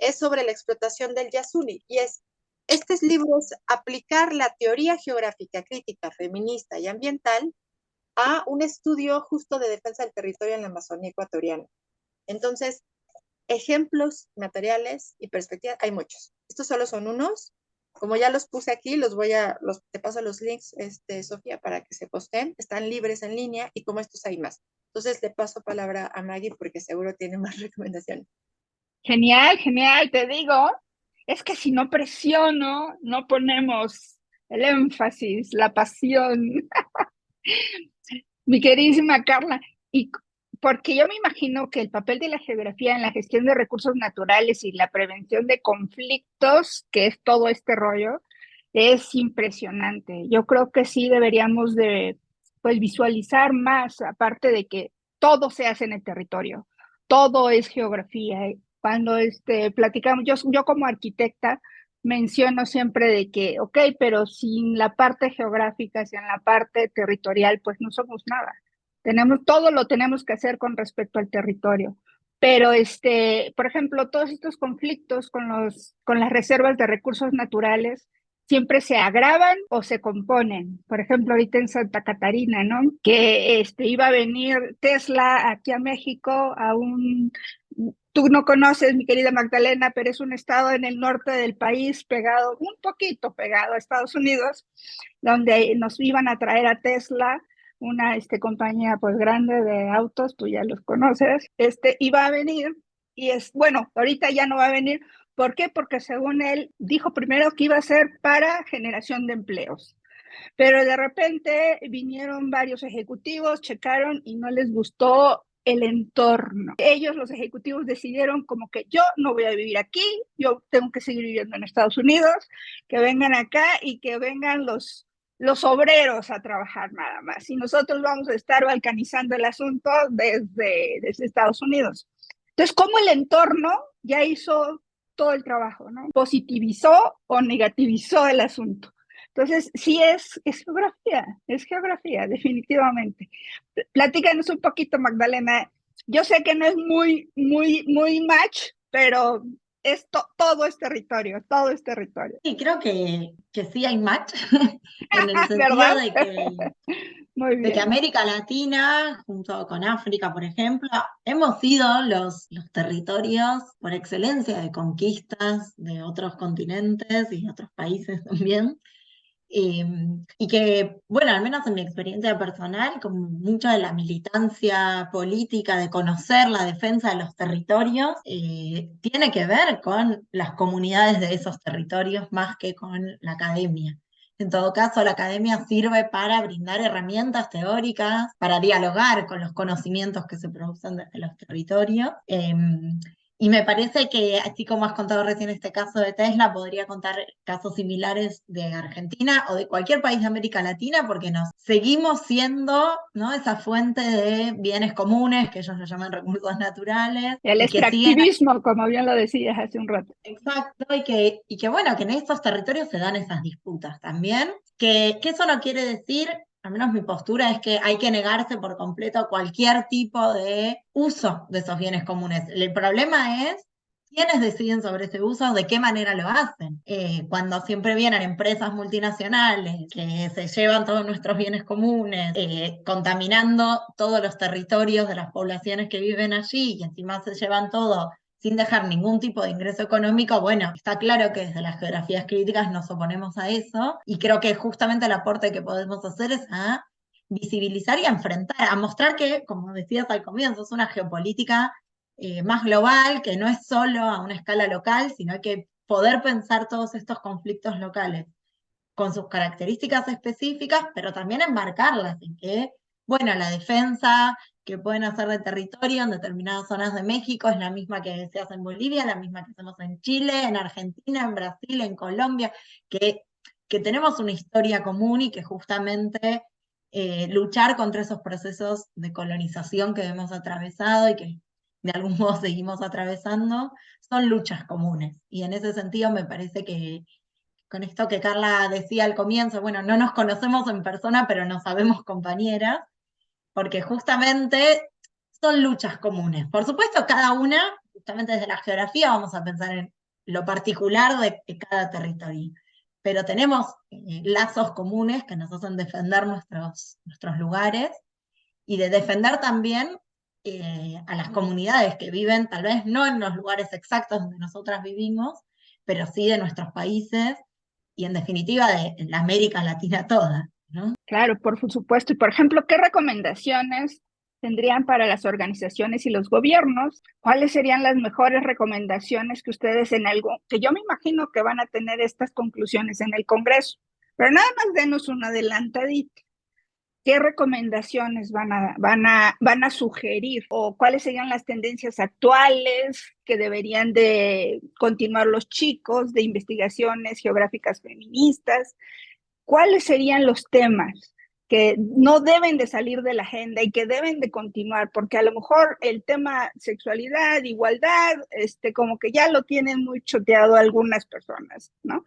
Es sobre la explotación del Yasuni y este libro es aplicar la teoría geográfica crítica, feminista y ambiental a un estudio justo de defensa del territorio en la Amazonía ecuatoriana. Entonces, ejemplos, materiales y perspectivas, hay muchos. Estos solo son unos. Como ya los puse aquí, te paso los links, Sofía, para que se posteen. Están libres en línea y como estos hay más. Entonces, le paso palabra a Maggie porque seguro tiene más recomendaciones. Genial, genial, te digo, es que si no presiono, no ponemos el énfasis, la pasión. Mi queridísima Carla, y porque yo me imagino que el papel de la geografía en la gestión de recursos naturales y la prevención de conflictos, que es todo este rollo, es impresionante. Yo creo que sí deberíamos de, pues, visualizar más, aparte de que todo se hace en el territorio, todo es geografía. Cuando platicamos, yo como arquitecta menciono siempre de que, ok, pero sin la parte geográfica, sin la parte territorial, pues no somos nada. Todo lo tenemos que hacer con respecto al territorio. Pero, por ejemplo, todos estos conflictos con las reservas de recursos naturales siempre se agravan o se componen. Por ejemplo, ahorita en Santa Catarina, ¿no? Que iba a venir Tesla aquí a México tú no conoces, mi querida Magdalena, pero es un estado en el norte del país pegado, un poquito pegado a Estados Unidos, donde nos iban a traer a Tesla, una compañía pues grande de autos, tú ya los conoces, iba a venir y bueno, ahorita ya no va a venir. ¿Por qué? Porque según él dijo primero que iba a ser para generación de empleos. Pero de repente vinieron varios ejecutivos, checaron y no les gustó el entorno. Ellos, los ejecutivos, decidieron como que yo no voy a vivir aquí, yo tengo que seguir viviendo en Estados Unidos, que vengan acá y que vengan los los obreros a trabajar nada más y nosotros vamos a estar balcanizando el asunto desde Estados Unidos. Entonces, ¿cómo el entorno ya hizo todo el trabajo, ¿no? Positivizó o negativizó el asunto. Entonces, sí es geografía, definitivamente. Platícanos un poquito, Magdalena. Yo sé que no es muy match, pero todo es territorio, todo es territorio. Sí, creo que sí hay match, en el sentido ¿Verdad? Muy de que bien. América Latina, junto con África, por ejemplo, hemos sido los territorios por excelencia de conquistas de otros continentes y de otros países también. Y que, bueno, al menos en mi experiencia personal, con mucha de la militancia política, de conocer la defensa de los territorios, tiene que ver con las comunidades de esos territorios más que con la academia. En todo caso, la academia sirve para brindar herramientas teóricas, para dialogar con los conocimientos que se producen desde los territorios. Y me parece que, así como has contado recién este caso de Tesla, podría contar casos similares de Argentina o de cualquier país de América Latina, porque nos seguimos siendo, ¿no?, esa fuente de bienes comunes, que ellos lo llaman recursos naturales, El y que siguen. extractivismo, como bien lo decías hace un rato. Exacto, y que bueno, que en estos territorios se dan esas disputas también, que eso no quiere decir, al menos mi postura es que hay que negarse por completo cualquier tipo de uso de esos bienes comunes. El problema es quiénes deciden sobre ese uso, de qué manera lo hacen. Cuando siempre vienen empresas multinacionales que se llevan todos nuestros bienes comunes, contaminando todos los territorios de las poblaciones que viven allí, y encima se llevan todo sin dejar ningún tipo de ingreso económico, bueno, está claro que desde las geografías críticas nos oponemos a eso, y creo que justamente el aporte que podemos hacer es a visibilizar y a enfrentar, a mostrar que, como decías al comienzo, es una geopolítica más global, que no es solo a una escala local, sino que poder pensar todos estos conflictos locales con sus características específicas, pero también enmarcarlas en que, bueno, la defensa que pueden hacer de territorio en determinadas zonas de México es la misma que se hace en Bolivia, la misma que hacemos en Chile, en Argentina, en Brasil, en Colombia, que tenemos una historia común y que justamente luchar contra esos procesos de colonización que hemos atravesado y que de algún modo seguimos atravesando, son luchas comunes. Y en ese sentido me parece que con esto que Carla decía al comienzo, bueno, no nos conocemos en persona, pero nos sabemos compañeras, porque justamente son luchas comunes. Por supuesto, cada una, justamente desde la geografía, vamos a pensar en lo particular de cada territorio, pero tenemos lazos comunes que nos hacen defender nuestros lugares y de defender también a las comunidades que viven, tal vez no en los lugares exactos donde nosotras vivimos, pero sí de nuestros países y en definitiva de la América Latina toda, ¿no? Claro, por supuesto. Y por ejemplo, ¿qué recomendaciones tendrían para las organizaciones y los gobiernos? ¿Cuáles serían las mejores recomendaciones que ustedes que yo me imagino que van a tener estas conclusiones en el Congreso? Pero nada más denos una adelantadita. ¿Qué recomendaciones van a sugerir? ¿O cuáles serían las tendencias actuales que deberían de continuar los chicos de investigaciones geográficas feministas? ¿Cuáles serían los temas que no deben de salir de la agenda y que deben de continuar? Porque a lo mejor el tema sexualidad, igualdad, como que ya lo tienen muy choteado algunas personas, ¿no?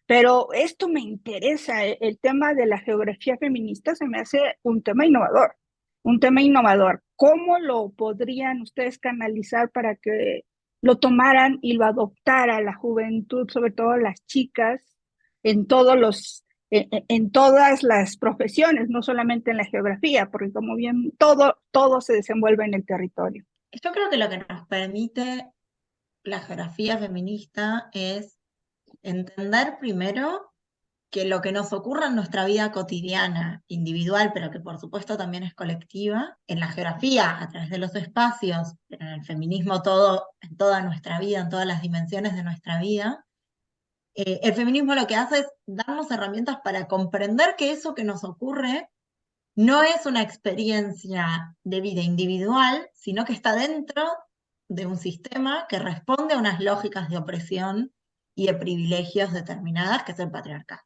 Pero esto me interesa, el tema de la geografía feminista se me hace un tema innovador, un tema innovador. ¿Cómo lo podrían ustedes canalizar para que lo tomaran y lo adoptara la juventud, sobre todo las chicas, en en todas las profesiones, no solamente en la geografía, porque como bien todo se desenvuelve en el territorio? Yo creo que lo que nos permite la geografía feminista es entender primero que lo que nos ocurre en nuestra vida cotidiana, individual, pero que por supuesto también es colectiva, en la geografía, a través de los espacios, pero en el feminismo todo, en toda nuestra vida, en todas las dimensiones de nuestra vida, el feminismo lo que hace es darnos herramientas para comprender que eso que nos ocurre no es una experiencia de vida individual, sino que está dentro de un sistema que responde a unas lógicas de opresión y de privilegios determinadas, que es el patriarcado.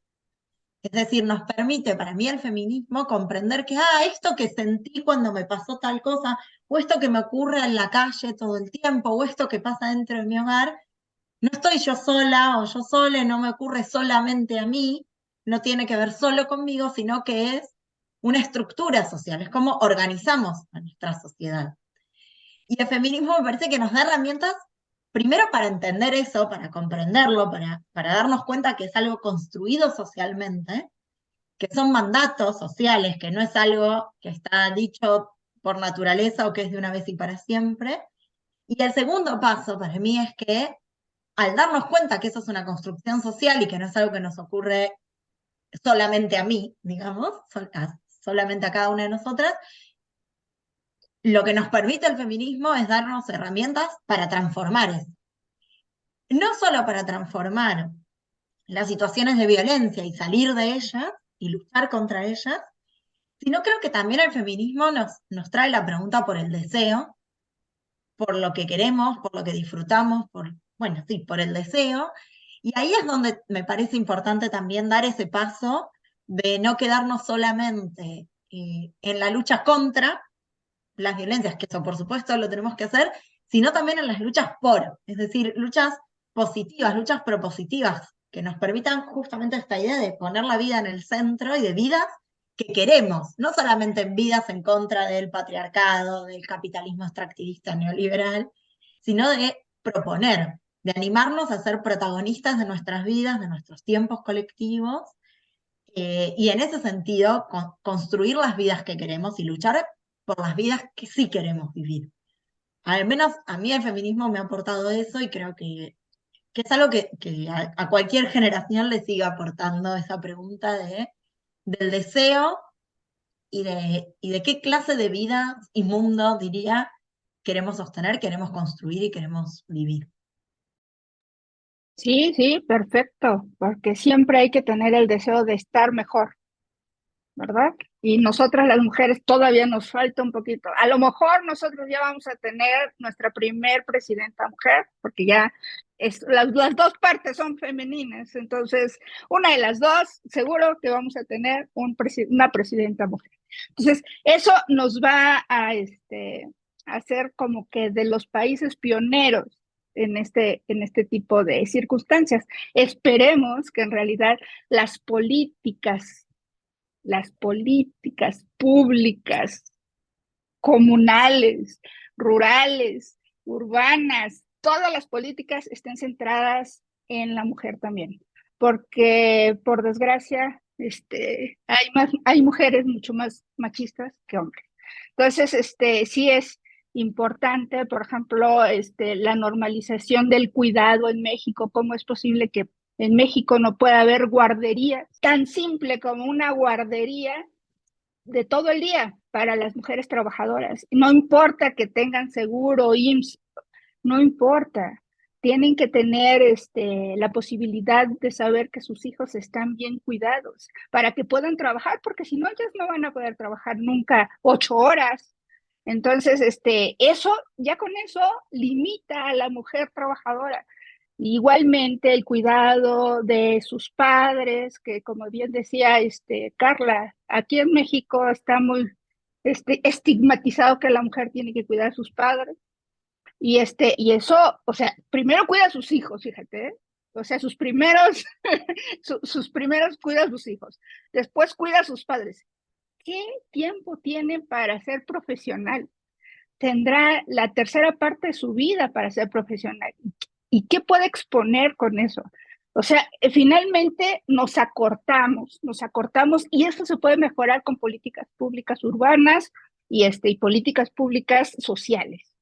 Es decir, nos permite, para mí, el feminismo comprender que, esto que sentí cuando me pasó tal cosa, o esto que me ocurre en la calle todo el tiempo, o esto que pasa dentro de mi hogar, no estoy yo sola o yo sola, no me ocurre solamente a mí, no tiene que ver solo conmigo, sino que es una estructura social, es como organizamos a nuestra sociedad. Y el feminismo me parece que nos da herramientas, primero para entender eso, para comprenderlo, para darnos cuenta que es algo construido socialmente, que son mandatos sociales, que no es algo que está dicho por naturaleza o que es de una vez y para siempre. Y el segundo paso para mí es que al darnos cuenta que eso es una construcción social y que no es algo que nos ocurre solamente a mí, digamos, solamente a cada una de nosotras, lo que nos permite el feminismo es darnos herramientas para transformar eso. No solo para transformar las situaciones de violencia y salir de ellas y luchar contra ellas, sino creo que también el feminismo nos trae la pregunta por el deseo, por lo que queremos, por lo que disfrutamos, bueno, sí, por el deseo. Y ahí es donde me parece importante también dar ese paso de no quedarnos solamente en la lucha contra las violencias, que eso por supuesto lo tenemos que hacer, sino también en las luchas por, es decir, luchas positivas, luchas propositivas, que nos permitan justamente esta idea de poner la vida en el centro y de vidas que queremos, no solamente en vidas en contra del patriarcado, del capitalismo extractivista neoliberal, sino de proponer, de animarnos a ser protagonistas de nuestras vidas, de nuestros tiempos colectivos, y en ese sentido construir las vidas que queremos y luchar por las vidas que sí queremos vivir. Al menos a mí el feminismo me ha aportado eso y creo que es algo que a cualquier generación le sigue aportando esa pregunta del deseo y de qué clase de vida y mundo, diría, queremos sostener, queremos construir y queremos vivir. Sí, sí, perfecto, porque siempre hay que tener el deseo de estar mejor, ¿verdad? Y nosotras las mujeres todavía nos falta un poquito. A lo mejor nosotros ya vamos a tener nuestra primer presidenta mujer, porque ya las dos partes son femeninas, entonces una de las dos seguro que vamos a tener una presidenta mujer. Entonces, eso nos va a hacer como que de los países pioneros en este tipo de circunstancias. Esperemos que en realidad las políticas públicas, comunales, rurales, urbanas, todas las políticas estén centradas en la mujer también, porque por desgracia hay mujeres mucho más machistas que hombres. Entonces, sí es importante, por ejemplo, la normalización del cuidado en México. ¿Cómo es posible que en México no pueda haber guarderías? Tan simple como una guardería de todo el día para las mujeres trabajadoras. No importa que tengan seguro, IMSS, no importa. Tienen que tener la posibilidad de saber que sus hijos están bien cuidados para que puedan trabajar, porque si no, ellas no van a poder trabajar nunca 8 horas. Entonces, eso, ya con eso, limita a la mujer trabajadora. Igualmente el cuidado de sus padres, que como bien decía Carla, aquí en México está muy estigmatizado que la mujer tiene que cuidar a sus padres. Y eso, o sea, primero cuida a sus hijos, fíjate, ¿eh? O sea, sus primeros cuida a sus hijos, después cuida a sus padres. ¿Qué tiempo tiene para ser profesional? Tendrá la tercera parte de su vida para ser profesional. ¿Y qué puede exponer con eso? O sea, finalmente nos acortamos y eso se puede mejorar con políticas públicas urbanas y políticas públicas sociales.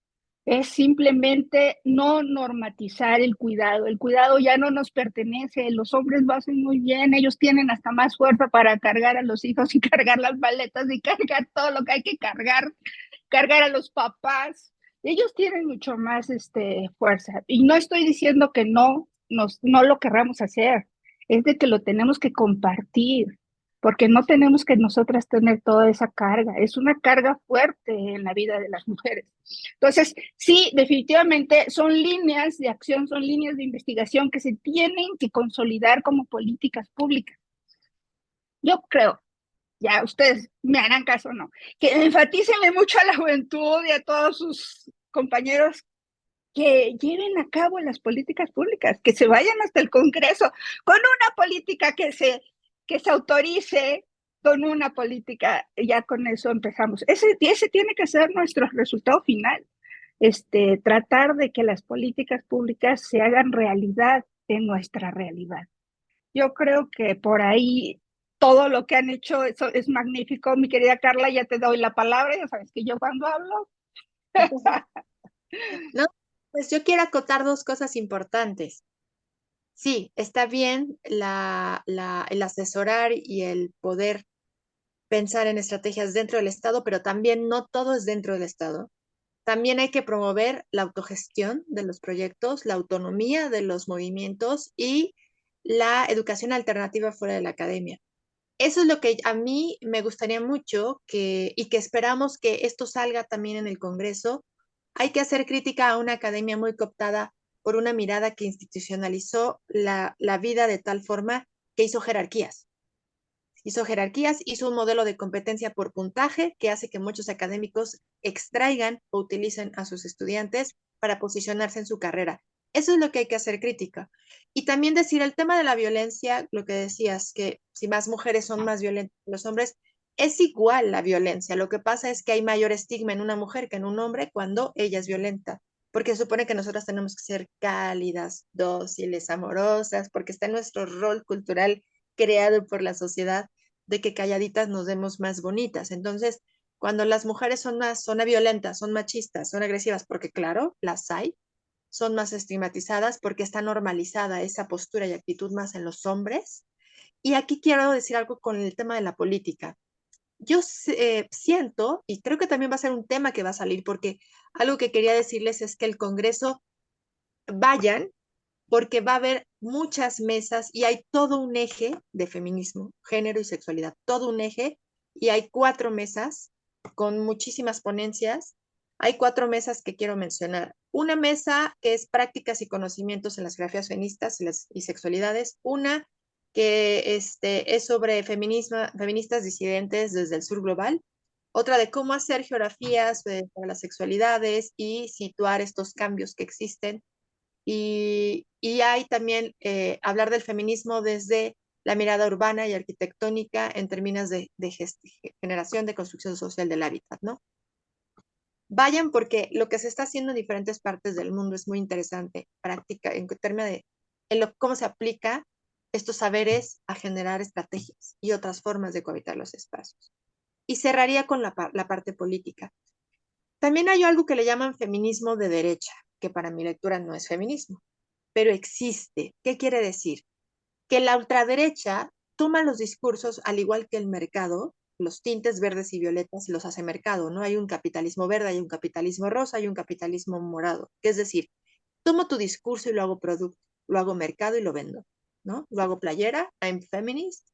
Es simplemente no normatizar el cuidado. El cuidado ya no nos pertenece. Los hombres lo hacen muy bien. Ellos tienen hasta más fuerza para cargar a los hijos y cargar las maletas y cargar todo lo que hay que cargar a los papás. Ellos tienen mucho más fuerza. Y no estoy diciendo que no lo querramos hacer. Es de que lo tenemos que compartir, porque no tenemos que nosotras tener toda esa carga. Es una carga fuerte en la vida de las mujeres. Entonces, sí, definitivamente son líneas de acción, son líneas de investigación que se tienen que consolidar como políticas públicas. Yo creo, ya ustedes me harán caso o no, que enfatícenle mucho a la juventud y a todos sus compañeros que lleven a cabo las políticas públicas, que se vayan hasta el Congreso con una política que se autorice, con una política, ya con eso empezamos. Ese tiene que ser nuestro resultado final, tratar de que las políticas públicas se hagan realidad en nuestra realidad. Yo creo que por ahí todo lo que han hecho eso es magnífico. Mi querida Carla, ya te doy la palabra, ya sabes que yo cuando hablo. No, pues yo quiero acotar dos cosas importantes. Sí, está bien el asesorar y el poder pensar en estrategias dentro del Estado, pero también no todo es dentro del Estado. También hay que promover la autogestión de los proyectos, la autonomía de los movimientos y la educación alternativa fuera de la academia. Eso es lo que a mí me gustaría mucho y que esperamos que esto salga también en el Congreso. Hay que hacer crítica a una academia muy cooptada por una mirada que institucionalizó la vida de tal forma que hizo jerarquías. Hizo un modelo de competencia por puntaje que hace que muchos académicos extraigan o utilicen a sus estudiantes para posicionarse en su carrera. Eso es lo que hay que hacer crítica. Y también decir el tema de la violencia, lo que decías, que si más mujeres son más violentas que los hombres, es igual la violencia. Lo que pasa es que hay mayor estigma en una mujer que en un hombre cuando ella es violenta, porque se supone que nosotras tenemos que ser cálidas, dóciles, amorosas, porque está en nuestro rol cultural creado por la sociedad de que calladitas nos vemos más bonitas. Entonces, cuando las mujeres son violentas, son machistas, son agresivas, porque claro, las hay, son más estigmatizadas porque está normalizada esa postura y actitud más en los hombres. Y aquí quiero decir algo con el tema de la política. Yo siento, y creo que también va a ser un tema que va a salir, porque algo que quería decirles es que el Congreso vayan porque va a haber muchas mesas y hay todo un eje de feminismo, género y sexualidad, todo un eje, y hay 4 mesas con muchísimas ponencias. Hay 4 mesas que quiero mencionar. Una mesa que es prácticas y conocimientos en las geografías feministas y sexualidades. Una que es sobre feministas disidentes desde el sur global. Otra de cómo hacer geografías para las sexualidades y situar estos cambios que existen y hay también hablar del feminismo desde la mirada urbana y arquitectónica en términos de generación de construcción social del hábitat, ¿no? Vayan porque lo que se está haciendo en diferentes partes del mundo es muy interesante, práctica, en términos de cómo se aplica estos saberes a generar estrategias y otras formas de cohabitar los espacios. Y cerraría con la parte política. También hay algo que le llaman feminismo de derecha, que para mi lectura no es feminismo, pero existe. ¿Qué quiere decir? Que la ultraderecha toma los discursos al igual que el mercado, los tintes verdes y violetas los hace mercado, ¿no? Hay un capitalismo verde, hay un capitalismo rosa, hay un capitalismo morado. Es decir, tomo tu discurso y lo hago producto, lo hago mercado y lo vendo, ¿no? Lo hago playera, I'm feminist,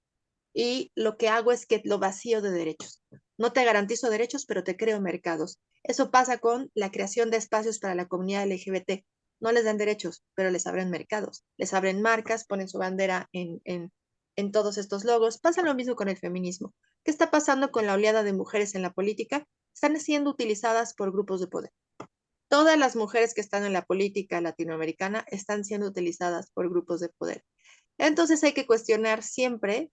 y lo que hago es que lo vacío de derechos. No te garantizo derechos, pero te creo mercados. Eso pasa con la creación de espacios para la comunidad LGBT. No les dan derechos, pero les abren mercados, les abren marcas, ponen su bandera en todos estos logos. Pasa lo mismo con el feminismo. ¿Qué está pasando con la oleada de mujeres en la política? Están siendo utilizadas por grupos de poder. Todas las mujeres que están en la política latinoamericana están siendo utilizadas por grupos de poder. Entonces hay que cuestionar siempre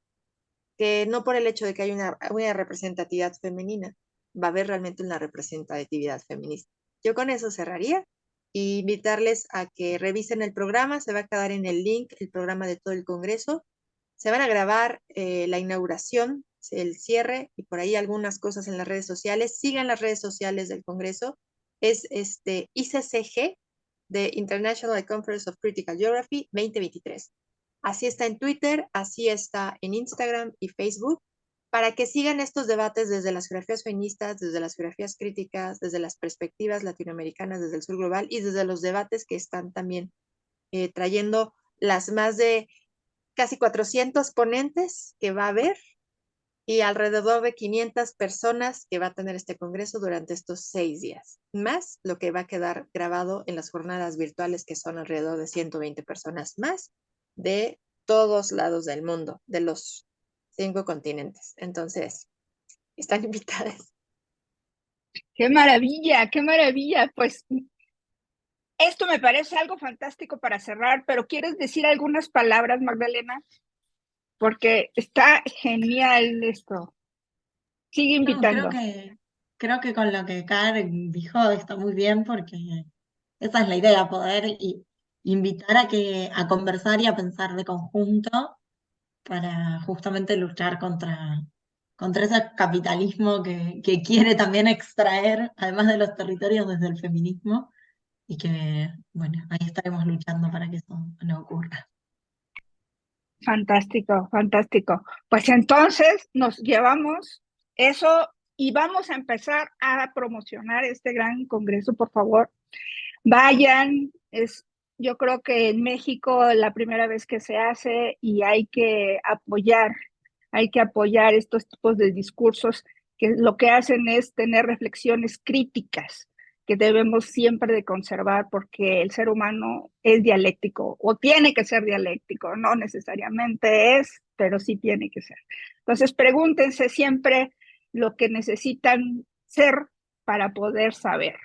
que no por el hecho de que haya una representatividad femenina, va a haber realmente una representatividad feminista. Yo con eso cerraría y invitarles a que revisen el programa, se va a quedar en el link el programa de todo el Congreso, se van a grabar la inauguración, el cierre y por ahí algunas cosas en las redes sociales, sigan las redes sociales del Congreso, es ICCG de International Conference of Critical Geography 2023. Así está en Twitter, así está en Instagram y Facebook, para que sigan estos debates desde las geografías feministas, desde las geografías críticas, desde las perspectivas latinoamericanas, desde el sur global y desde los debates que están también trayendo las más de casi 400 ponentes que va a haber y alrededor de 500 personas que va a tener este congreso durante estos 6 días, más lo que va a quedar grabado en las jornadas virtuales que son alrededor de 120 personas más de todos lados del mundo, de los 5 continentes. Entonces, están invitadas. ¡Qué maravilla! ¡Qué maravilla! Pues esto me parece algo fantástico para cerrar, pero ¿quieres decir algunas palabras, Magdalena? Porque está genial esto. Sigue No, invitando. creo que con lo que Karen dijo está muy bien porque esa es la idea, poder invitar a conversar y a pensar de conjunto para justamente luchar contra ese capitalismo que quiere también extraer, además de los territorios, desde el feminismo, y que, bueno, ahí estaremos luchando para que eso no ocurra. Fantástico, fantástico. Pues entonces nos llevamos eso y vamos a empezar a promocionar este gran congreso, por favor. Vayan, yo creo que en México la primera vez que se hace y hay que apoyar estos tipos de discursos que lo que hacen es tener reflexiones críticas que debemos siempre de conservar porque el ser humano es dialéctico o tiene que ser dialéctico, no necesariamente es, pero sí tiene que ser. Entonces pregúntense siempre lo que necesitan ser para poder saber.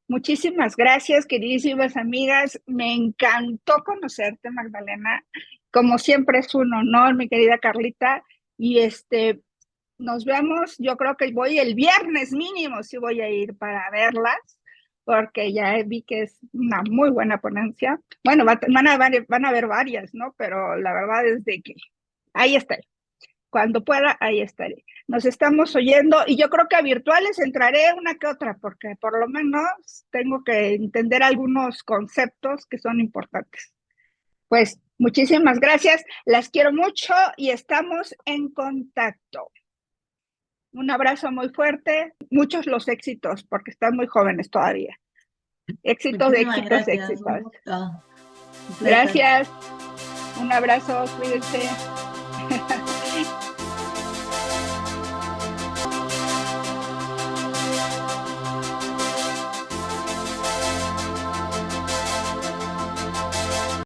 Muchísimas gracias, queridísimas amigas. Me encantó conocerte, Magdalena. Como siempre es un honor, mi querida Carlita. Y nos vemos, yo creo que voy el viernes mínimo, sí voy a ir para verlas, porque ya vi que es una muy buena ponencia. Bueno, van a haber varias, ¿no? Pero la verdad es de que ahí está. Cuando pueda, ahí estaré. Nos estamos oyendo y yo creo que a virtuales entraré una que otra, porque por lo menos tengo que entender algunos conceptos que son importantes. Pues muchísimas gracias, las quiero mucho y estamos en contacto. Un abrazo muy fuerte, muchos los éxitos, porque están muy jóvenes todavía. Éxitos, Muchísimas éxitos, gracias, un éxitos. gusto. Un placer. Gracias, un abrazo, cuídense.